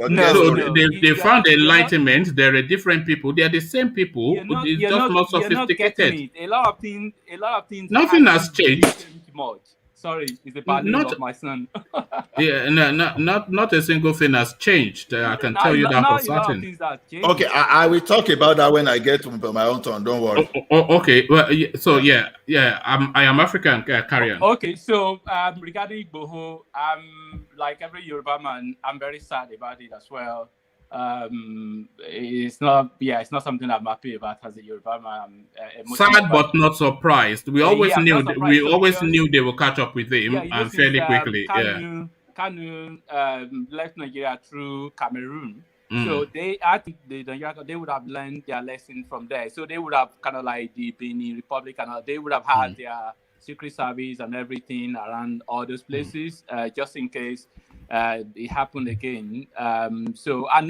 They found enlightenment. There are different people. They are the same people. It's just more sophisticated. A lot of things. Nothing has changed much. Sorry, it's the bad news of my son. Yeah, not a single thing has changed. I can tell you that for certain. Okay, I will talk about that when I get to my own turn. Don't worry. Okay. Well, so I am African. Carry on. Okay, so regarding Igboho, like every Yoruba man, I'm very sad about it as well. It's not something I'm happy about as a Yoruba man. Sad but not surprised. We always knew they will catch up with him and fairly quickly. Kanu left Nigeria through Cameroon. So I think they would have learned their lesson from there. So they would have kind of like the Benin Republic and they would have had their secret service and everything around all those places, just in case it happened again. And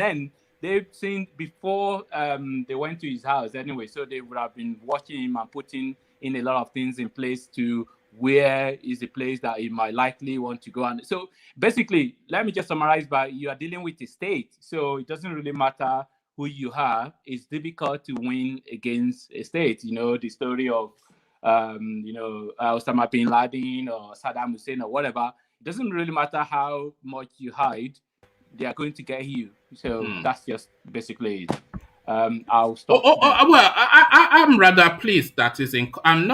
then they've seen before they went to his house anyway, so they would have been watching him and putting in a lot of things in place to where is the place that he might likely want to go. And so basically, let me just summarize by you are dealing with the state. So it doesn't really matter who you are. It's difficult to win against a state. The story of Osama bin Laden or Saddam Hussein or whatever. It doesn't really matter how much you hide, they are going to get you. So that's just basically it. I'll stop. Well, I'm rather pleased that is in. I'm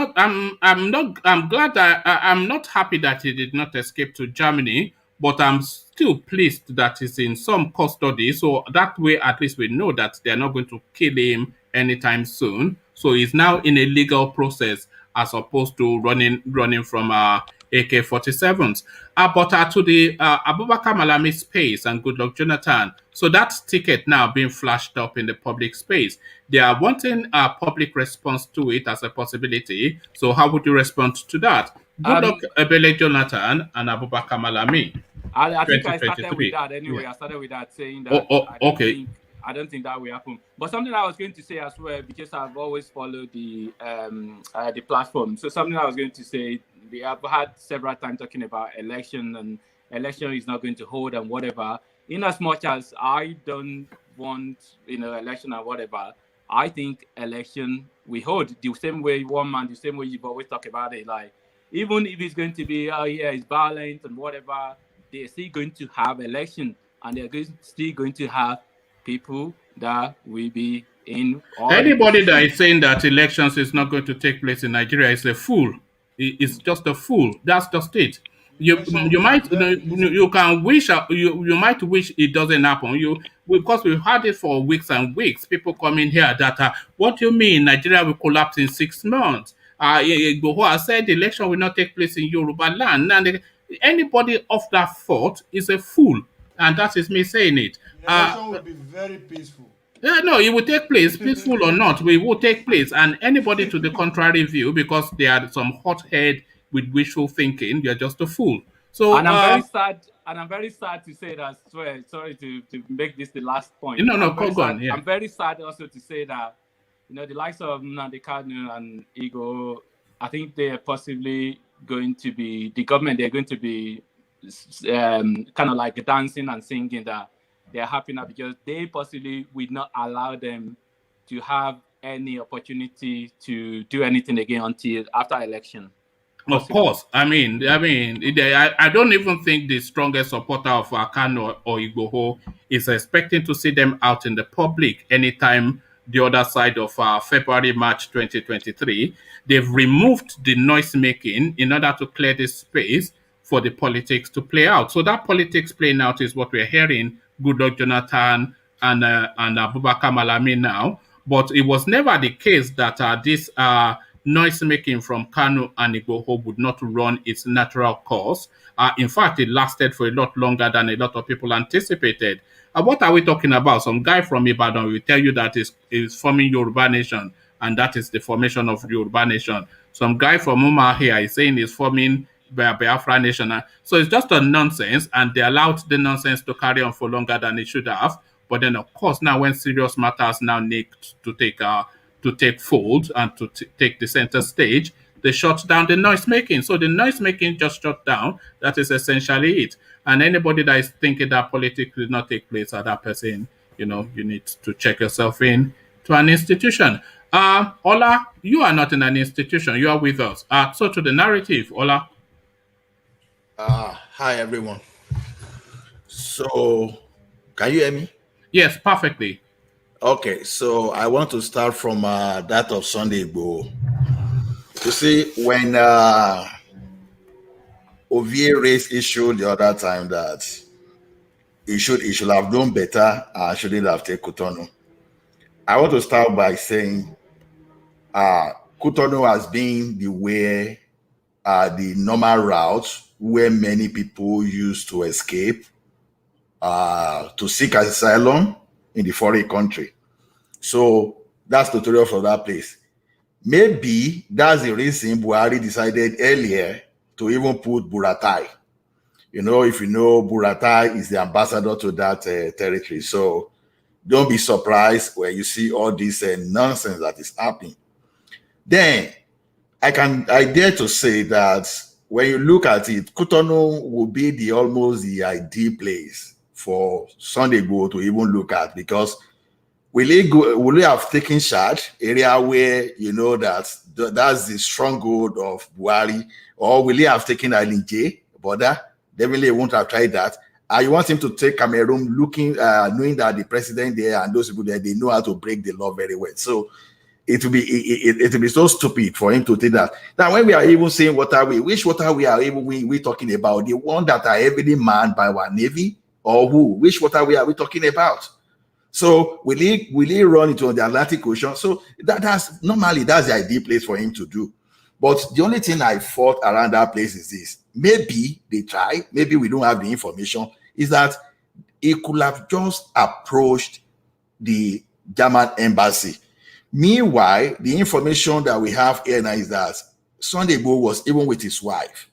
glad that I'm not happy that he did not escape to Germany, but I'm still pleased that he's in some custody. So that way, at least we know that they're not going to kill him anytime soon. So he's now in a legal process as opposed to running from AK-47s. But to the Abubakar Malami space and Goodluck Jonathan, so that ticket now being flashed up in the public space. They are wanting a public response to it as a possibility. So how would you respond to that? Goodluck Ebele Jonathan and Abubakar Malami. I think I started with that anyway. Yeah. I started with that saying that I don't think that will happen. But something I was going to say as well, because I've always followed the platform. So something I was going to say, we have had several times talking about election and election is not going to hold and whatever. In as much as I don't want election and whatever, I think election we hold the same way the same way you've always talked about it. Like even if it's going to be it's violent and whatever, they're still going to have election and they're still going to have people that will be in. Anybody that is saying that elections is not going to take place in Nigeria is a fool. It's just a fool. That's just it. You might you can wish you might wish it doesn't happen. Because we've had it for weeks and weeks. People coming here that what do you mean Nigeria will collapse in 6 months? Igboho has said the election will not take place in Yoruba land. And anybody of that thought is a fool, and that is me saying it. The election will be very peaceful. Yeah, no, it will take place, peaceful or not, it will take place. And anybody to the contrary view, because they are some hothead with wishful thinking, you're just a fool. So, And I'm very sad. And I'm very sad to say that. Sorry to make this the last point. no, go on, yeah. I'm very sad also to say that, the likes of Nnamdi Kanu and Igboho, I think they're possibly going to be the government. They're going to be kind of like dancing and singing that they're happy now because they possibly will not allow them to have any opportunity to do anything again until after election. Of course, I don't even think the strongest supporter of Kanu or Igboho is expecting to see them out in the public anytime the other side of February, March 2023. They've removed the noise making in order to clear the space for the politics to play out. So that politics playing out is what we're hearing. Goodluck Jonathan and Abubakar Malami now. But it was never the case that this noise making from Kanu and Igboho would not run its natural course. In fact, it lasted for a lot longer than a lot of people anticipated. What are we talking about? Some guy from Ibadan will tell you that is forming Yoruba Nation, and that is the formation of Yoruba Nation. Some guy from Umar here is saying he's forming Biafra Nation. So it's just a nonsense, and they allowed the nonsense to carry on for longer than it should have. But then, of course, now when serious matters now need to take fold and to take the center stage, they shut down the noise making. So the noise making just shut down. That is essentially it. And anybody that is thinking that politics will not take place at that person, you need to check yourself in to an institution. Ola, you are not in an institution. You are with us. So to the narrative, Ola. Hi, everyone. So, can you hear me? Yes, perfectly. Okay, so I want to start from that of Sunday Igboho. You see, when Ovie raised issue the other time that he should have done better, shouldn't have taken Cotonou. I want to start by saying Cotonou has been the way, the normal route where many people used to escape to seek asylum in the foreign country. So that's tutorial for that place. Maybe that's the reason Buhari decided earlier to even put Buratai. If you know, Buratai is the ambassador to that territory. So don't be surprised when you see all this nonsense that is happening. Then I dare to say that when you look at it, Cotonou will be almost the ideal place for Sunday Igboho to even look at, because will he have taken charge area where that's the stronghold of Buhari, or will he have taken Alinje border? Definitely won't have tried that. You want him to take Cameroon, knowing that the president there and those people there, they know how to break the law very well. So it will be so stupid for him to take that. Now, when we are even saying which water we are even we talking about? The one that are heavily manned by our navy, or who? Which water are we talking about? So will he run into the Atlantic Ocean? So that's normally the ideal place for him to do. But the only thing I thought around that place is this: maybe they try, maybe we don't have the information. Is that he could have just approached the German embassy. Meanwhile, the information that we have here now is that Sunday Igboho was even with his wife.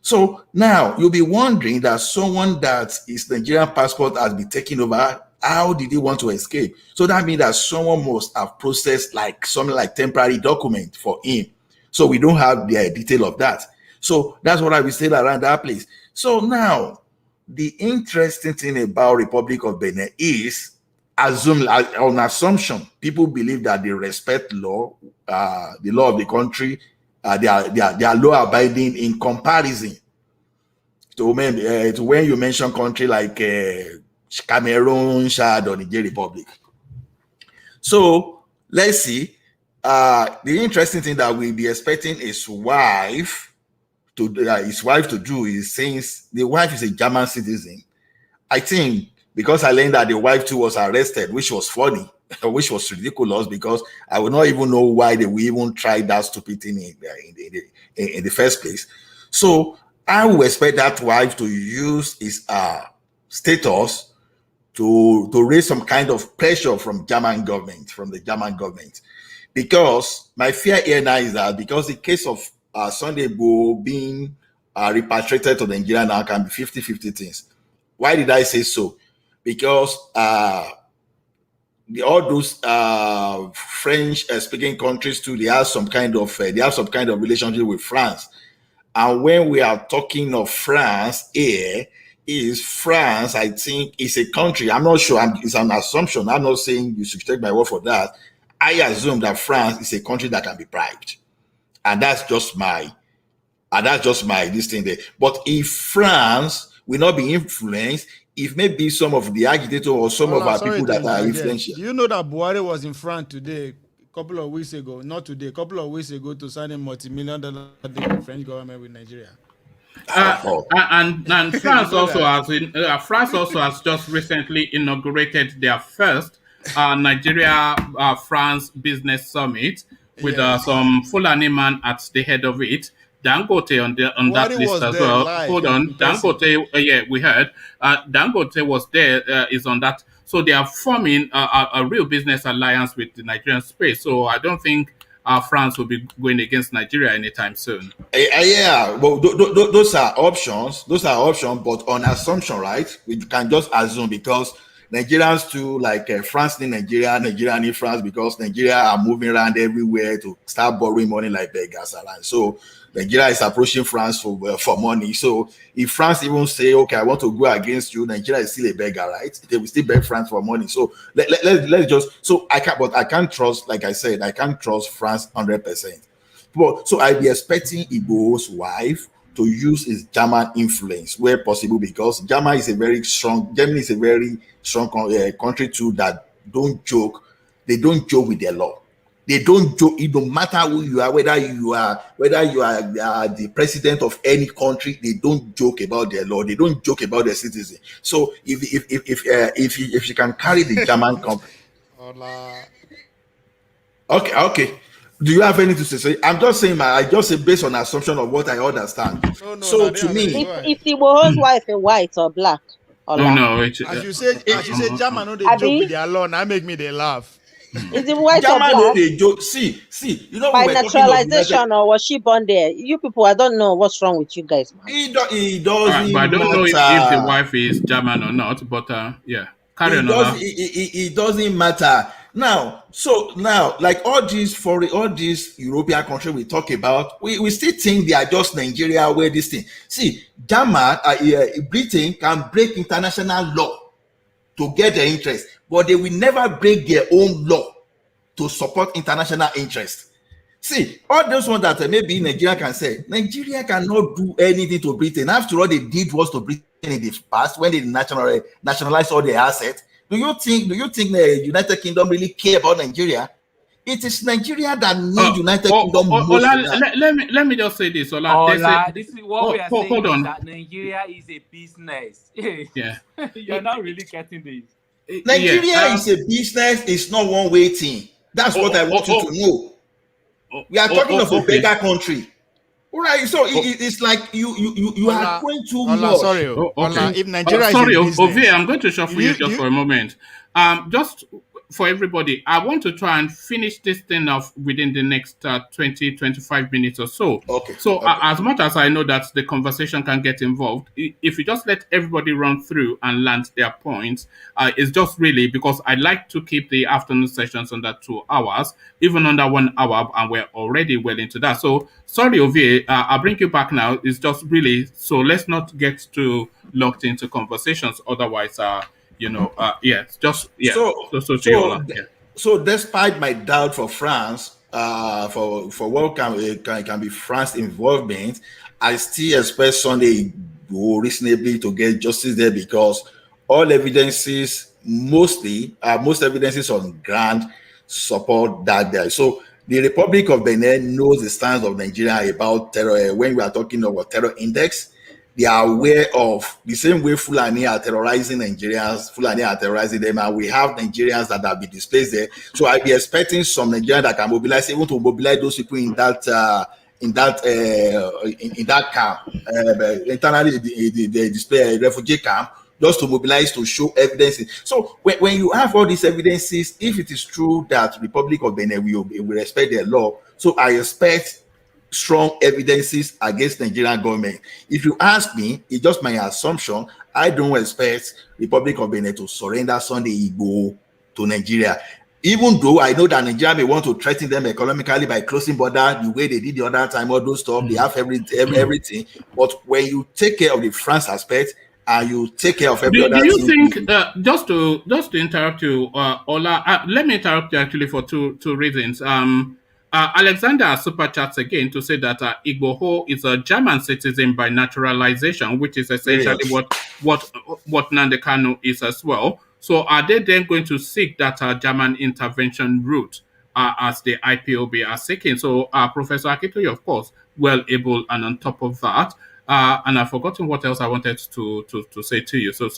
So now you'll be wondering that someone that his Nigerian passport has been taken over, how did he want to escape? So that means that someone must have processed something like temporary document for him. So we don't have the detail of that. So that's what I will say around that place. So now the interesting thing about Republic of Benin is, on assumption, people believe that they respect law, the law of the country, they are law abiding in comparison to when you mention country like Cameroon, Chad, or Niger Republic. So let's see. The interesting thing that we'll be expecting his wife to do is, since the wife is a German citizen, I think, because I learned that the wife too was arrested, which was funny, which was ridiculous, because I would not even know why they would even try that stupid thing in the first place. So I would expect that wife to use his status to raise some kind of pressure from the German government. Because my fear here now is that because the case of Sunday Igboho being repatriated to Nigeria now can be 50-50 things. Why did I say so? Because all those French speaking countries too, they have some kind of relationship with France. And when we are talking of France here, is France, I think, is a country. I'm not sure. It's an assumption. I'm not saying you should take my word for that. I assume that France is a country that can be bribed, and that's just my this thing there. But if France will not be influenced, if maybe some of the agitators or some of our people that are influential. Do you know that Buhari was in France today, a couple of weeks ago, to sign a multi-million-dollar deal with the French government with Nigeria? And France also has just recently inaugurated their first Nigeria France business summit with some Fulani man at the head of it. Dangote on that list as well. Hold on, Dangote. We heard Dangote was there. Is on that. So they are forming a real business alliance with the Nigerian space. So I don't think France will be going against Nigeria anytime soon. Yeah, well, those are options. But on assumption, right? We can just assume because Nigerians too, like France need Nigeria, Nigeria need France because Nigeria are moving around everywhere to start borrowing money like beggars. So Nigeria is approaching France for money. So if France even say, okay, I want to go against you, Nigeria is still a beggar, right? They will still beg France for money. So let's just, so I can't trust, like I said, I can't trust France 100%. But so I'll be expecting Igboho's wife to use his German influence where possible, because Germany is a very strong country too that don't joke. They don't joke with their law. They don't joke. It don't matter who you are, whether you are the president of any country. They don't joke about their law. They don't joke about their citizens. So if you can carry the German company, okay. Do you have anything to say? I'm just saying, I just say based on assumption of what I understand. No, so to me, if Igboho's wife is white or black, no. As you say, German, no, they joke with their law. Now make me they laugh. Is it white or black? They joke. See, you know, by naturalization, or was she born there? You people, I don't know what's wrong with you guys, man. It doesn't. But I don't know if the wife is German or not. But yeah, carry on. It doesn't matter. Now, like all these European countries we talk about, we still think they are just Nigeria where this thing. See, Britain can break international law to get their interest, but they will never break their own law to support international interest. See, all those ones that maybe Nigeria can say, Nigeria cannot do anything to Britain. After all, they did was to Britain in the past when they nationalized all their assets. Do you think the United Kingdom really care about Nigeria? It is Nigeria that needs United Kingdom most. Let me just say this, this is what we are saying is that Nigeria is a business. Yeah. You're not really getting this. Nigeria is a business, it's not one way thing. That's what I want you to know. We are talking of a beggar country. All right, so it's like you are going too much. Sorry, if Nigeria is sorry, a business, Ovie, I'm going to shuffle you just for a moment. Just for everybody, I want to try and finish this thing off within the next 20-25 minutes or so. Okay. So as much as I know that the conversation can get involved, if you just let everybody run through and land their points, it's just really because I like to keep the afternoon sessions under 2 hours, even under 1 hour, and we're already well into that. So sorry, Ovie, I'll bring you back now. It's just really, so let's not get too locked into conversations. Otherwise, So despite my doubt for France, for what can be France involvement, I still expect Sunday go reasonably to get justice there, because all evidences, most evidences on ground support that there. So the Republic of Benin knows the stance of Nigeria about terror. When we are talking about terror index, they are aware of the same way Fulani are terrorizing Nigerians, Fulani are terrorizing them, and we have Nigerians that have been displaced there. So I'll be expecting some Nigerians that can mobilize, even to mobilize those people in that camp, internally the display refugee camp, just to mobilize to show evidences. So when you have all these evidences, if it is true that Republic of Benin will respect their law, so I expect strong evidences against Nigerian government. If you ask me, it's just my assumption. I don't expect Republic of Benin to surrender Sunday Igboho to Nigeria. Even though I know that Nigeria may want to threaten them economically by closing border the way they did the other time, all those stuff, they have everything. But when you take care of the France aspect and you take care of every other Do you thing, think just to interrupt you, Ola? Let me interrupt you actually for two reasons. Alexander super chats again to say that Igboho is a German citizen by naturalization, which is essentially what Nnamdi Kanu is as well. So are they then going to seek that German intervention route as the IPOB are seeking? So Professor Akitoye, of course, well able and on top of that. And I've forgotten what else I wanted to say to you. So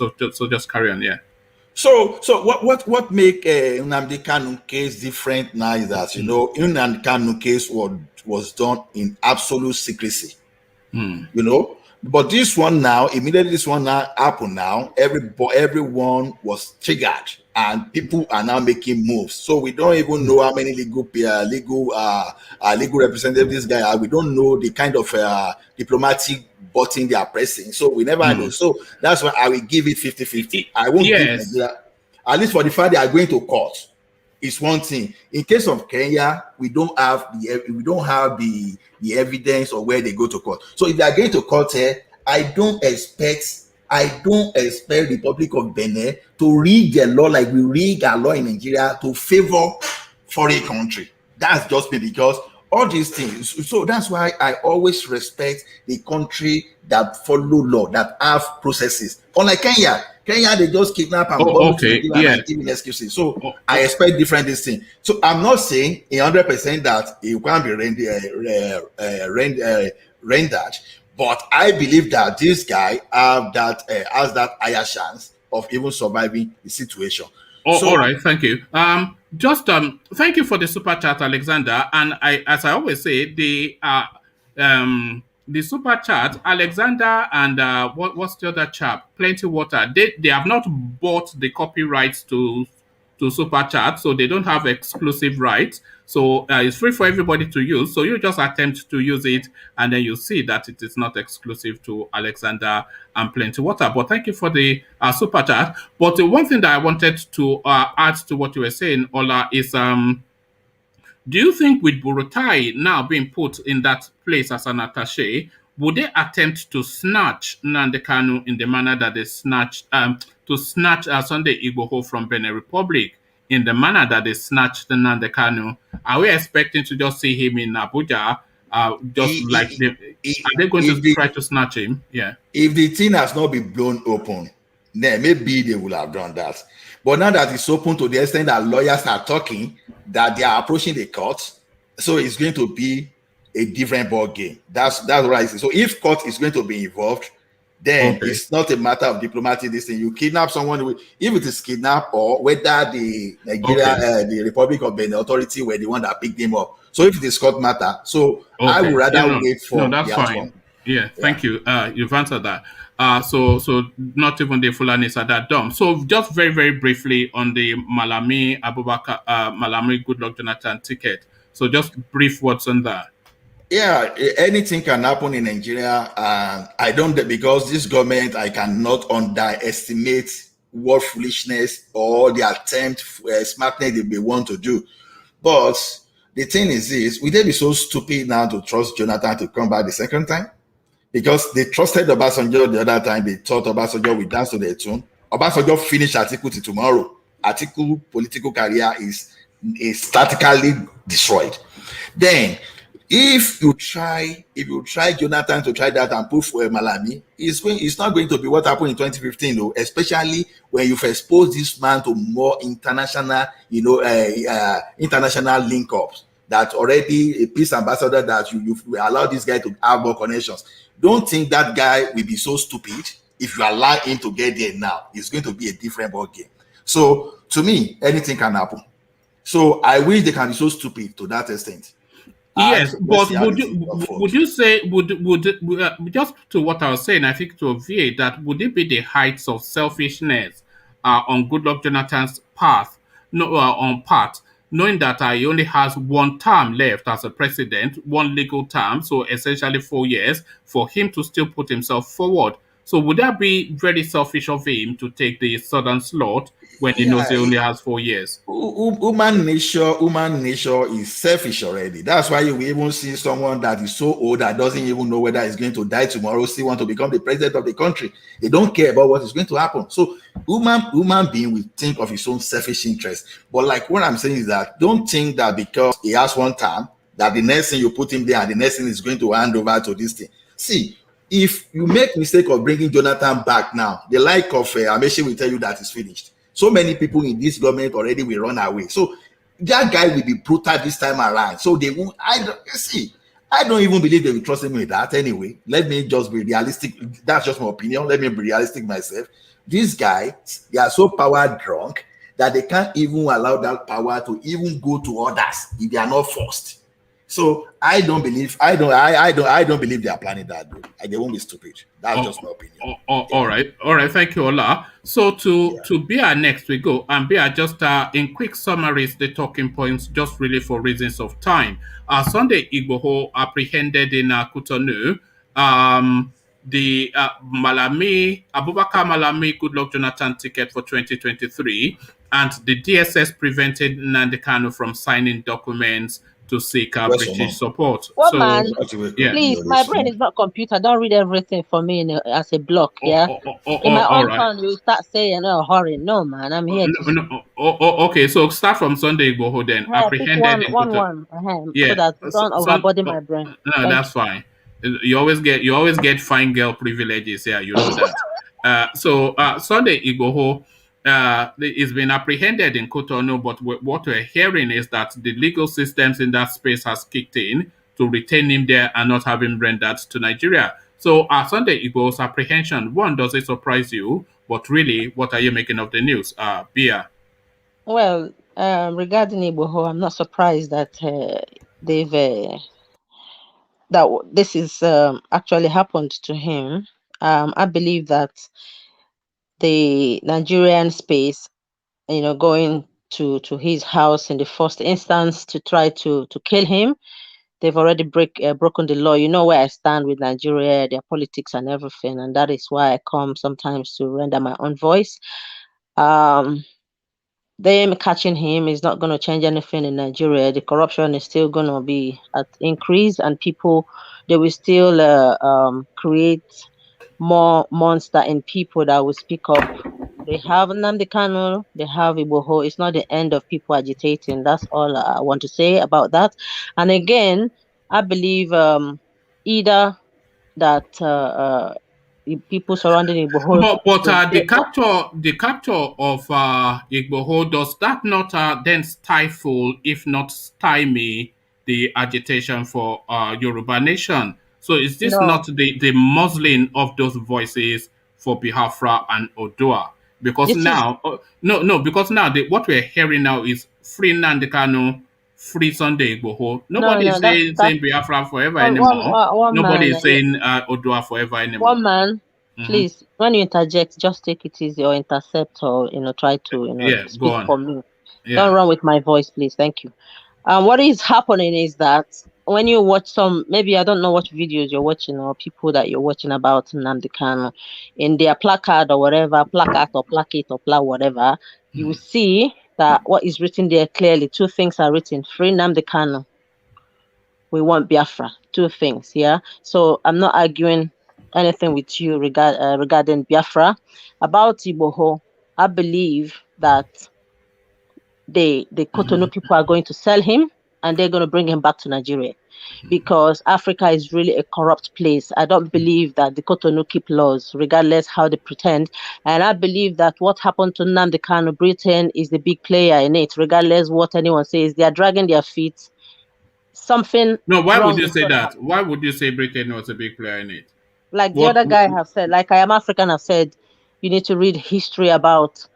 just carry on, yeah. So what make Nnamdi Kanu case different now is that Nnamdi Kanu case was done in absolute secrecy, But this one now, immediately this one now happened now, everyone was triggered and people are now making moves. So we don't even know how many legal representatives this guy are. We don't know the kind of diplomatic button they are pressing. So we never know. So that's why I will give it 50-50. I won't give Nigeria, at least for the fact they are going to court. It's one thing. In case of Kenya, we don't have the evidence of where they go to court. So if they are going to court here, I don't expect the Republic of Benin to rig their law like we rig our law in Nigeria to favor foreign country. That's just me, because all these things. So that's why I always respect the country that follow law, that have processes. Unlike Kenya, they just kidnap and giving excuses. So I expect different this thing. So I'm not saying 100% that it can't be rendered, but I believe that this guy has that higher chance of even surviving the situation. All right, thank you. Thank you for the super chat, Alexander. And as I always say, the super chat, Alexander and what's the other chap? Plenty Water. They have not bought the copyrights to super chat, so they don't have exclusive rights. So it's free for everybody to use. So you just attempt to use it, and then you see that it is not exclusive to Alexander and Plenty Water. But thank you for the super chat. But the one thing that I wanted to add to what you were saying, Ola, is do you think with Burutai now being put in that place as an attaché, would they attempt to snatch Nnamdi Kanu in the manner that they snatched Sunday Igboho from Benin Republic, in the manner that they snatched Nnamdi Kanu? Are we expecting to just see him in Abuja? Are they going to try to snatch him? Yeah. If the thing has not been blown open, then maybe they will have done that. But now that it's open to the extent that lawyers are talking, that they are approaching the court, so it's going to be a different ball game. That's what I say. So if court is going to be involved, then it's not a matter of diplomatic this thing. You kidnap someone, if it is kidnap or whether the Nigeria, the Republic of Benin authority were the one that picked him up. So if it is court matter, so I would rather wait for that's the fine. outcome. Yeah, thank you. You've answered that. So not even the Fulanis are that dumb. So just very, very briefly on the Malami Goodluck Jonathan ticket. So just brief words on that. Yeah, anything can happen in Nigeria. I don't, because this government, I cannot underestimate what foolishness or the attempt smartness they may want to do. But the thing is this, will they be so stupid now to trust Jonathan to come back the second time? Because they trusted Obasanjo the other time, they thought Obasanjo would dance to their tune. Obasanjo finished Atiku till tomorrow. Atiku political career is statically destroyed. Then, if you try Jonathan to try that and put for Malami, it's not going to be what happened in 2015, though, especially when you've exposed this man to more international, international link-ups. That already a peace ambassador that you allow this guy to have more connections. Don't think that guy will be so stupid. If you allow him to get there now, it's going to be a different ball game. So to me, anything can happen. So I wish they can be so stupid to that extent. Yes, let's but see how the thing would unfold. you say just to what I was saying? I think to obviate that would it be the heights of selfishness on Goodluck Jonathan's path, no, on part, knowing that he only has one term left as a president, one legal term, so essentially 4 years for him to still put himself forward. So would that be very selfish of him to take the southern slot when he knows Yeah, he only has 4 years? human nature is selfish already. That's why you will even see someone that is so old that doesn't even know whether he's going to die tomorrow, still want to become the president of the country. They don't care about what is going to happen. So human being will think of his own selfish interest. But like what I'm saying is that don't think that because he has one term, that the next thing you put him there and the next thing is going to hand over to this thing. See, if you make mistake of bringing Jonathan back now, the like of Amechi will tell you that it's finished. So many people in this government already will run away. So that guy will be brutal this time around. So they won't. I don't even believe they will trust him with that anyway. Let me just be realistic. That's just my opinion. Let me be realistic myself. These guys, they are so power drunk that they can't even allow that power to even go to others if they are not forced. So I don't believe I don't believe they are planning that. They won't be stupid. That's just my opinion. All right. Thank you, Ola. So to Bia next we go, and Bia just in quick summaries the talking points, just really for reasons of time. Sunday Igboho apprehended in Cotonou. The Malami Abubakar Malami Goodluck Jonathan ticket for 2023, and the DSS prevented Nnamdi Kanu from signing documents to seek British support. What So man? yeah. Please, my brain is not computer. Don't read everything for me as a block, yeah? In my All own right. turn, you start saying, oh, hurry. No, man, I'm here to... Okay, so start from Sunday Igboho then. pick Apprehended in Cotonou. so Yeah, that you don't overburden my brain. no, that's fine. You always get fine girl privileges. Yeah, you know that. So Sunday Igboho is been apprehended in Cotonou, but what we're hearing is that the legal systems in that space has kicked in to retain him there and not have him rendered to Nigeria. So Sunday Igboho's apprehension, one, does it surprise you? But really, what are you making of the news? Bia. Well, regarding Igboho, I'm not surprised that they've this is actually happened to him. I believe that the Nigerian space, going to his house in the first instance to try to kill him, they've already broken the law. You know where I stand with Nigeria, their politics and everything, and that is why I come sometimes to render my own voice. Them catching him is not going to change anything in Nigeria. The corruption is still going to be at increase, and people, they will still create more monster in people that will speak up. They have Nnamdi Kanu, they have Igboho. It's not the end of people agitating. That's all I want to say about that. And again, I believe either that people surrounding Igboho. But the capture of Igboho, does that not then stifle, if not stymie, the agitation for Yoruba nation? So is this No, not the muzzling of those voices for Biafra and Odua? Because it is now, no, because now what we're hearing now is free Nnamdi Kanu, free Sunday Igboho. Nobody no. is That's saying Biafra forever one, one, anymore. one one Nobody man. is saying Odua forever anymore. One man, Hmm. please, when you interject, just take it easy or intercept or, try to, Yeah, go speak on. for me. Don't Yeah. run with my voice, please. Thank you. What is happening is that when you watch maybe I don't know what videos you're watching or people that you're watching about Nnamdi Kanu in their placard or whatever, placard or placket or whatever, you will see that what is written there clearly, two things are written: free Nnamdi Kanu, we want Biafra. Two things, yeah. So I'm not arguing anything with you regarding Biafra. About Igboho, I believe that the Cotonou people are going to sell him and they're going to bring him back to Nigeria because Africa is really a corrupt place. I don't believe that the Cotonou keep laws, regardless how they pretend. And I believe that what happened to Nnamdi Kanu, Britain is the big player in it, regardless what anyone says. They are dragging their feet. Something No, why would wrong you is say going to that? happen. Why would you say Britain was a big player in it? Like the What? other guy have said, like I am African have said, you need to read history about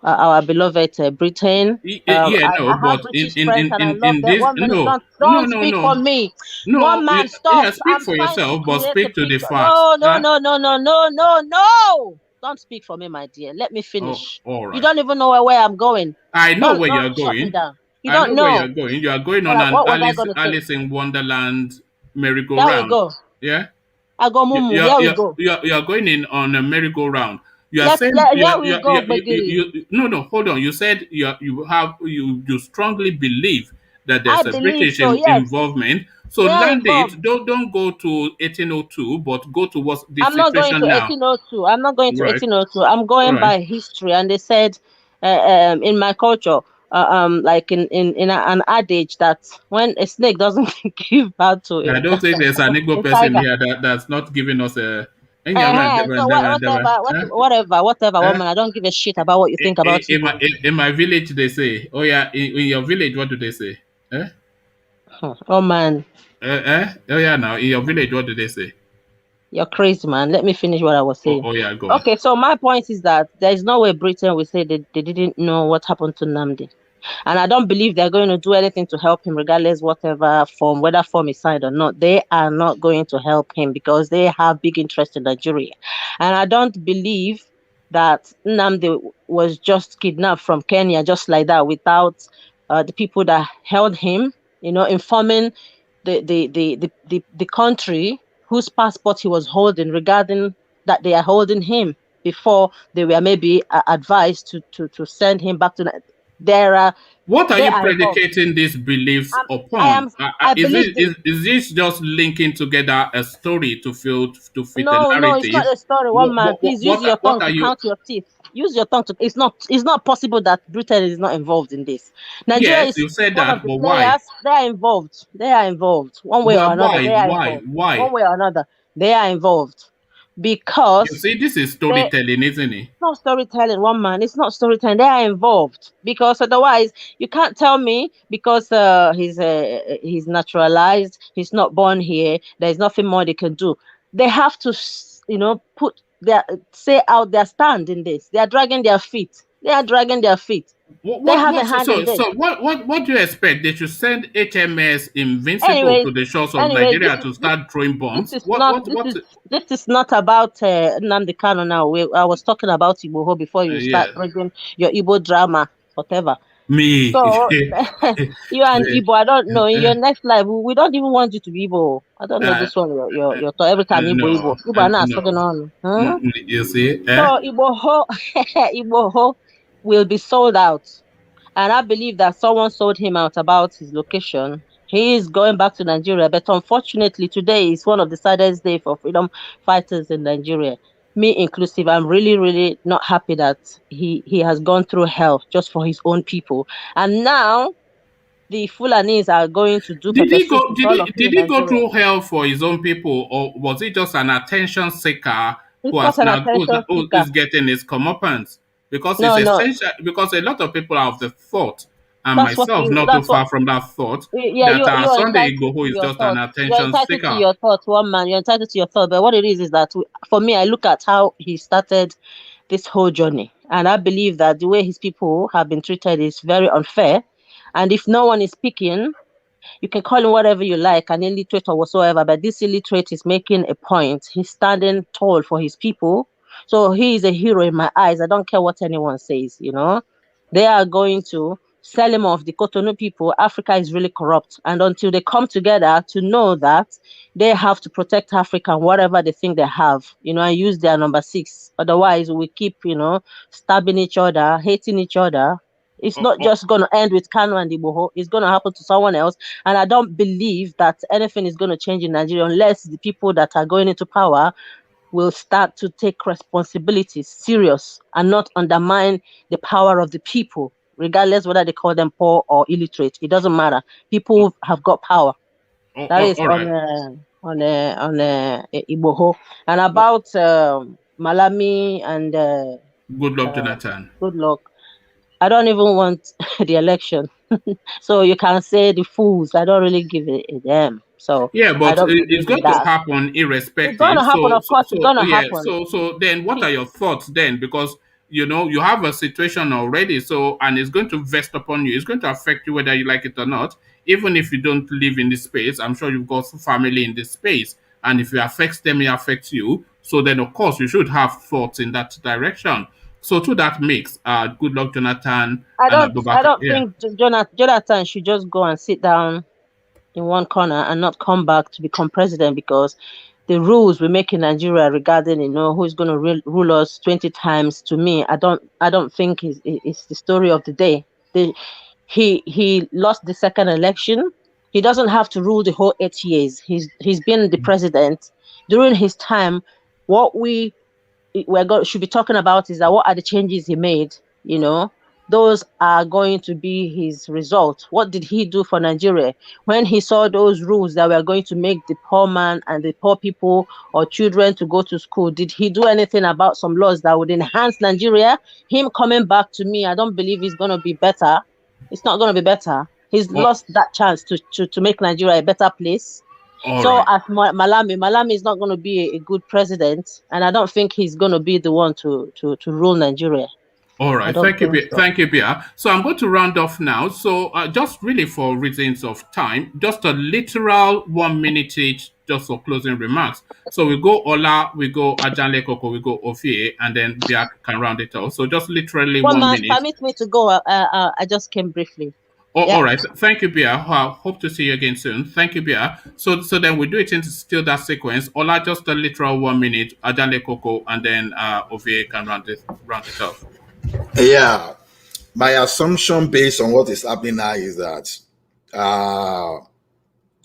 our beloved Britain. Yeah, no, I have but British friends and I love in them. this, 1 minute, no, don't speak for me. no, One man, stop. yeah, speak I'm for trying to yourself, but create a speak to the picture. facts. No, no, Huh? no, no, no, no, no, no. Don't speak for me, my dear. Let me Oh, finish. all You right. don't even know where I'm going. I know where you're Don't shut me going. down. You I don't know where you're know. going. You are going on an What was I going to say? Alice in Wonderland There we merry-go-round. go. Yeah? I go mumu. Here we go. You're going in on a merry-go-round. You are Here saying we go, Begiri. no, hold on. You said you strongly believe that I there's a believe British so. Yes, involvement. So they are land involved. it. Don't go to 1802, but go to what's the I'm not going to situation now. 1802. I'm not going to Right. 1802. I'm All going right. by history. And they said, in my culture, like in an adage that when a snake doesn't give birth to I don't think there's an Igbo a person tiger. here that's not giving us a. So whatever, Huh? woman. I don't give a shit about what you think about Igbo. In my village, they say, oh yeah, in your village, what do they say? Eh? Oh man, Oh yeah, now in your village, what do they say? you're crazy, man. Let me finish what I was saying. Oh yeah, go on. Okay, so my point is that there is no way Britain will say they didn't know what happened to Nnamdi. And I don't believe they're going to do anything to help him, regardless whatever form, whether form is signed or not. They are not going to help him because they have big interest in Nigeria. And I don't believe that Nnamdi was just kidnapped from Kenya just like that without the people that held him, informing the country whose passport he was holding regarding that they are holding him before they were maybe advised to send him back to What are they you are involved. predicating these beliefs upon? I believe Is this just linking together a story to fit a no, it's narrative? not a story. One man, please use your What tongue are to you? count your teeth. Use your tongue to. It's not possible that Britain is not involved in this. Nigeria Yes, is you said one of that, the but why? players. They are involved. They are involved. One way or another, they are involved. One Why? way or another, they are involved You because see, this is they storytelling, isn't it? it's not storytelling, one man. It's not storytelling. They are involved because otherwise you can't tell me because he's naturalized. He's not born here. There's nothing more they can do. They have to, put their say out their stand in this. They are dragging their feet. They are dragging their feet. They have a hand in this. What do you expect? They should send HMS Invincible Anyways, to the shores of anyways, Nigeria to start throwing this bombs? is not this is not about Nnamdi Kanu now. I was talking about Igboho before you Yeah, start bringing your Igbo drama, whatever. me. So you and Igbo, I don't know. In your next life, we don't even want you to be Igbo. I don't know Uh, this one. Your every time no, Igbo are not talking no. on. Huh? You see, eh? So Igboho will be sold out. And I believe that someone sold him out about his location. He is going back to Nigeria, but unfortunately, today is one of the saddest days for freedom fighters in Nigeria, me inclusive. I'm really, really not happy that he has gone through hell just for his own people, and now the Fulanis are going to do Did pepper he soup go? with all of you Did in he go Nigeria. through hell for his own people, or was he just an attention seeker It's not an attention who seeker. is getting his comeuppance? Because it's No. essential. Because a lot of people are of the thought, and That's what myself you. not too That's what. far from that thought, Yeah, that you're Sunday entitled Igboho to is your just an thoughts. You're attention entitled to seeker. your thoughts, one man. You're entitled to your thoughts. But what it is that for me, I look at how he started this whole journey, and I believe that the way his people have been treated is very unfair. And if no one is speaking, you can call him whatever you like, an illiterate or whatsoever, but this illiterate is making a point. He's standing tall for his people. So he is a hero in my eyes. I don't care what anyone says. They are going to sell him off. The Cotonou people, Africa is really corrupt. And until they come together to know that they have to protect Africa and whatever they think they have, and use their number six. Otherwise, we keep, stabbing each other, hating each other. It's Oh, not oh, just going to end with Kanu and Igboho. It's going to happen to someone else. And I don't believe that anything is going to change in Nigeria unless the people that are going into power will start to take responsibilities serious and not undermine the power of the people, regardless whether they call them poor or illiterate. It doesn't matter. People have got power. That is all right. on Igboho. And about Malami and Good luck, Jonathan. good luck. I don't even want the election. So you can say the fools. I don't really give a damn. So Yeah, I but don't it's believe in going to that. happen It's gonna irrespective. happen, of course, it's gonna Yeah. happen. So then, what are your thoughts then? Because you have a situation already. So, and it's going to vest upon you. It's going to affect you whether you like it or not. Even if you don't live in this space, I'm sure you've got family in this space. And if it affects them, it affects you. So then, of course, you should have thoughts in that direction. So to that mix, good luck, Jonathan and I Abubakar. don't Yeah. think Jonathan should just go and sit down in one corner and not come back to become president, because the rules we make in Nigeria regarding who's going to rule us 20 times, to me, I don't think is the story of the day. He lost the second election. He doesn't have to rule the whole 8 years. He's been the president. During his time, what should be talking about is that what are the changes he made. Those are going to be his results. What did he do for Nigeria when he saw those rules that were going to make the poor man and the poor people or children to go to school? Did he do anything about some laws that would enhance Nigeria? Him coming back, to me, I don't believe it's going to be better. It's not going to be better. He's Oh, lost that chance to make Nigeria a better place. all So right. as Malami is not going to be a good president, and I don't think he's going to be the one to rule Nigeria. All I right, don't thank you, think so. Thank you, Bia. So I'm going to round off now. So just really for reasons of time, just a literal 1 minute each, just for closing remarks. So we go Ola, we go Ajanle Koko, we go Ofie, and then Bia can round it off. So just literally One one man, minute. permit me to go. I just came briefly. Oh, Yeah. all right. Thank you, Bia. Hope to see you again soon. Thank you, Bia. So then we do it in still that sequence. Ola, just a literal 1 minute. Ajanle Koko, and then Ofie can round it off. Yeah, my assumption based on what is happening now is that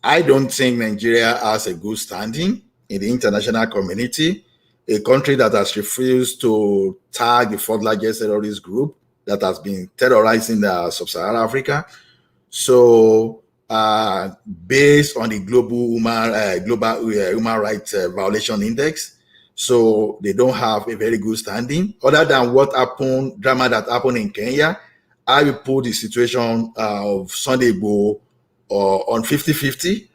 I don't think Nigeria has a good standing in the international community, a country that has refused to tag the fourth largest terrorist group that has been terrorizing sub-Saharan Africa. So, based on the global human rights violation index, so they don't have a very good standing. Other than what happened, drama that happened in Kenya, I will put the situation of Sunday Igboho on 50-50.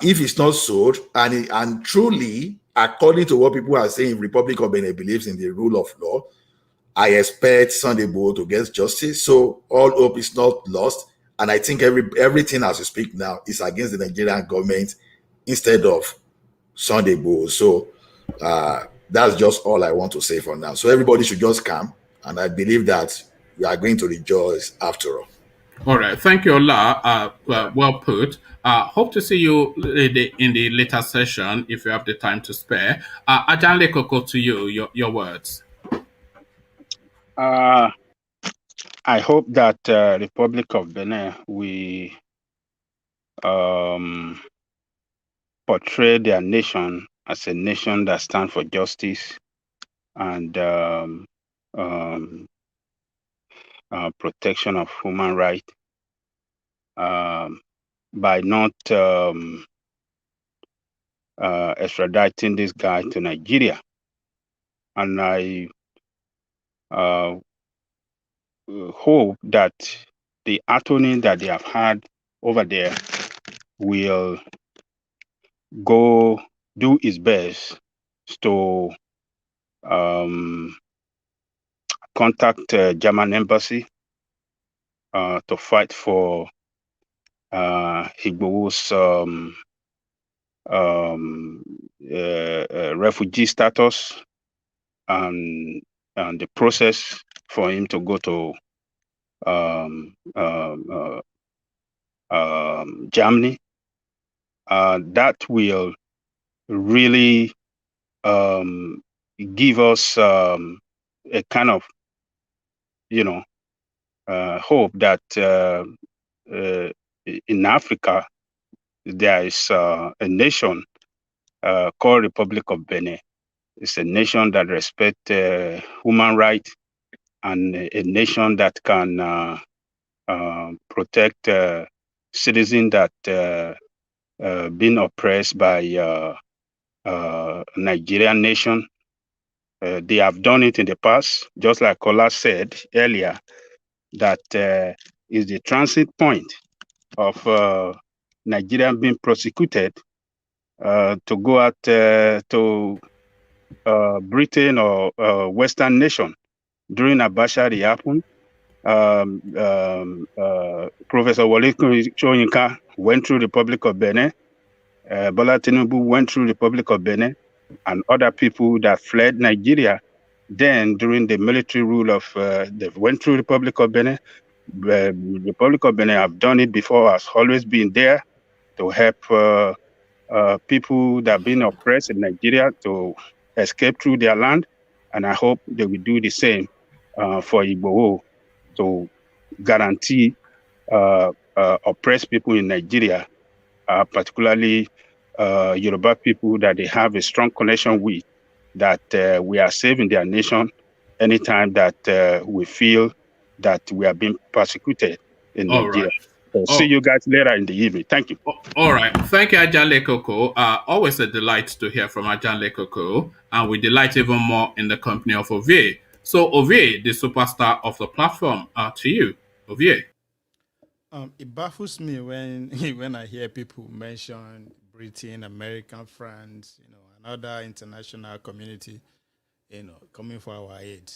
If it's not sold, and truly, according to what people are saying, Republic of Benin believes in the rule of law, I expect Sunday Igboho to get justice. So all hope is not lost. And I think everything as we speak now is against the Nigerian government instead of Sunday Igboho. So that's just all I want to say for now. So everybody should just come. And I believe that we are going to rejoice after all. All right. Thank you, Ola. Well put. Hope to see you in the later session if you have the time to spare. Ajanle Koko, to you, your words. I hope that Republic of Benin we portray their nation as a nation that stands for justice and protection of human rights by not extraditing this guy to Nigeria. And I hope that the attorney that they have had over there will go do his best to contact German embassy to fight for Igboho's refugee status and the process for him to go to Germany. That will really give us a kind of, hope that in Africa there is a nation called Republic of Benin. It's a nation that respects human rights and a nation that can protect citizens that been oppressed by Nigerian nation. They have done it in the past, just like Kola said earlier, that is the transit point of Nigeria being prosecuted to go out to Britain or Western nation. During Abacha, it happened. Professor Wole Soyinka went through the Republic of Benin. Bola Tinubu went through the Republic of Benin, and other people that fled Nigeria. Then, during the military rule of, they went through the Republic of Benin. The Republic of Benin have done it before, has always been there to help people that have been oppressed in Nigeria to escape through their land. And I hope they will do the same for Igboho to guarantee oppressed people in Nigeria, particularly Yoruba people that they have a strong connection with, that we are saving their nation anytime that we feel that we are being persecuted in Nigeria. Right. See you guys later in the evening. Thank you. All right. Thank you, Ajale Koko. Always a delight to hear from Ajale Koko, and we delight even more in the company of Ovie. So, Ovie, the superstar of the platform, to you, Ovie. It baffles me when I hear people mention Britain, American, France, and other international community, coming for our aid.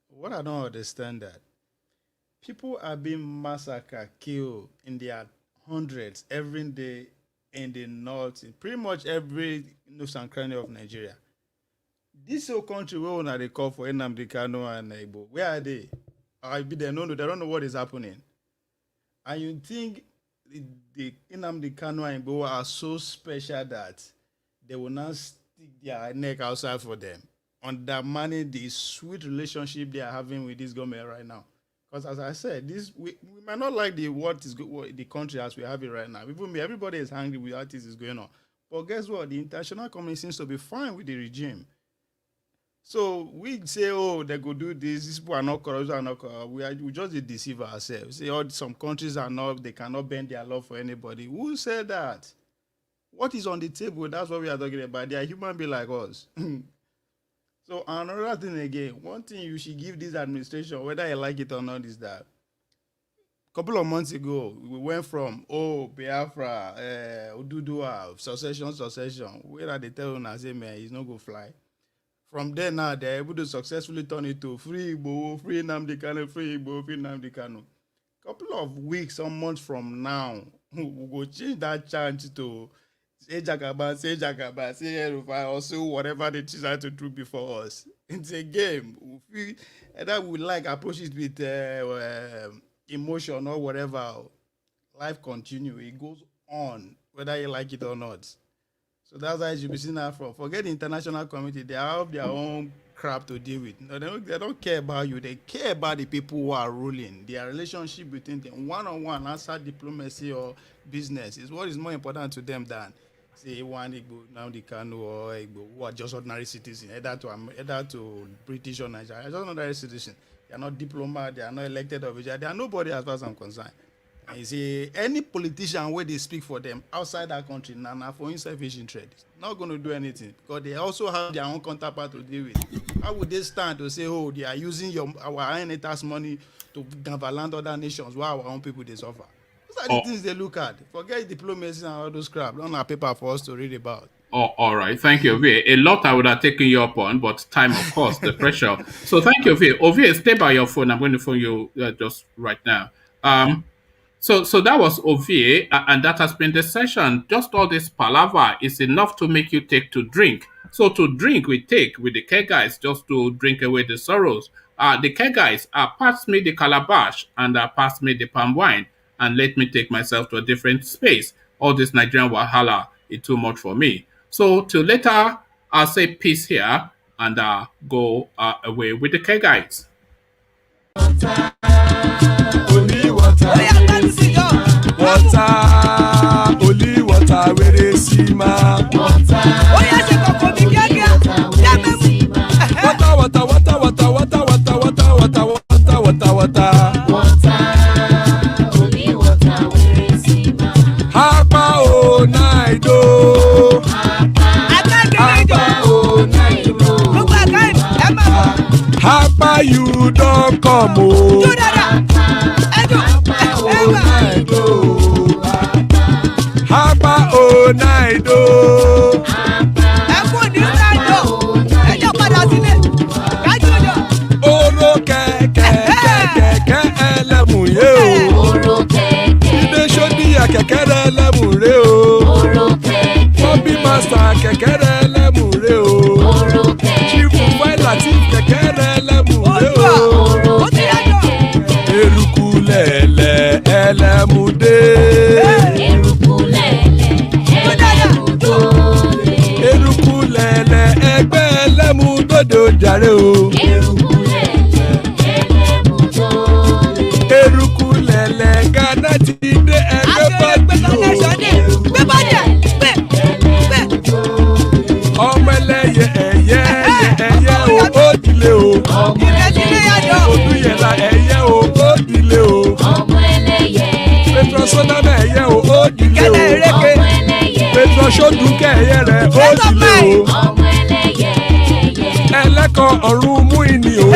What I don't understand that people are being massacred, killed in their hundreds every day in the north, in pretty much every nook and cranny of Nigeria. This whole country where they call for Nnamdi Kanu and Igboho, where are they? They don't know what is happening. And you think the Nnamdi Kanu and Igboho are so special that they will not stick their neck outside for them, undermining the sweet relationship they are having with this government right now. Because as I said, we might not like the country as we have it right now. Everybody is angry with how this is going on. But guess what? The international community seems to be fine with the regime. So we say, they go do this. These people are not corrupt. We just deceive ourselves. Say, some countries they cannot bend their law for anybody. Who said that? What is on the table? That's what we are talking about. They are human beings like us. So another thing again, one thing you should give this administration, whether you like it or not, is that a couple of months ago, we went from, Biafra, Ududua, succession, where they tell us, say, man, he's not going to fly. From there now, they're able to successfully turn it to free Igboho, free Nnamdi Kanu, free Igboho, free Nnamdi Kanu. A couple of weeks, some months from now, we'll go change that chant to say Jagaba, say Erufai, or say whatever they decide to do before us. It's a game. Either we approach it with emotion or whatever. Life continues. It goes on, whether you like it or not. So that's why you should be seeing that from. Forget the international community. They have their own crap to deal with. No, they don't care about you. They care about the people who are ruling. Their relationship between them, one-on-one, outside diplomacy or business, is what is more important to them than, say, one Igbo, Nnamdi Kanu or Igbo, who are just ordinary citizens, either to British or Nigeria. Just ordinary citizens. They are not diplomats. They are not elected officials. They are nobody as far as I'm concerned. And you see, any politician where they speak for them outside that country, now for selfish interest, not going to do anything because they also have their own counterpart to deal with. How would they stand to say, they are using our INA tax money to gaveland other nations while our own people they suffer? Those are the things they look at. Forget diplomacy and all those crap. Don't have paper for us to read about. All right. Thank you, Ovie. A lot I would have taken you up on, but time, of course, the pressure. So thank you, Ovie. Ovie, stay by your phone. I'm going to phone you just right now. So that was Ovie, and that has been the session. Just all this palaver is enough to make you take to drink. So to drink, we take with the care guys just to drink away the sorrows. The care guys, pass me the calabash and pass me the palm wine and let me take myself to a different space. All this Nigerian wahala is too much for me. So till later, I'll say peace here and go away with the care guys. Only water, where they see ma. Hapa you don't come oh. Hapa oh night oh. rẹ o. Eruku lẹ̀lẹ̀ Ghana ti dé ẹgbẹ́ bọ́dì o. Ọmọ ẹlẹ́yẹ ẹ̀yẹ o ó dilé o. Odúyẹ̀lá ẹ̀yẹ o ó dilé o. Petrosonama ẹ̀yẹ o ó dilé o. Petrosodúnkẹ́ ẹ̀yẹ rẹ̀ ó dilé o. Ẹlẹ́kọ̀ ọ̀run mú ìní o.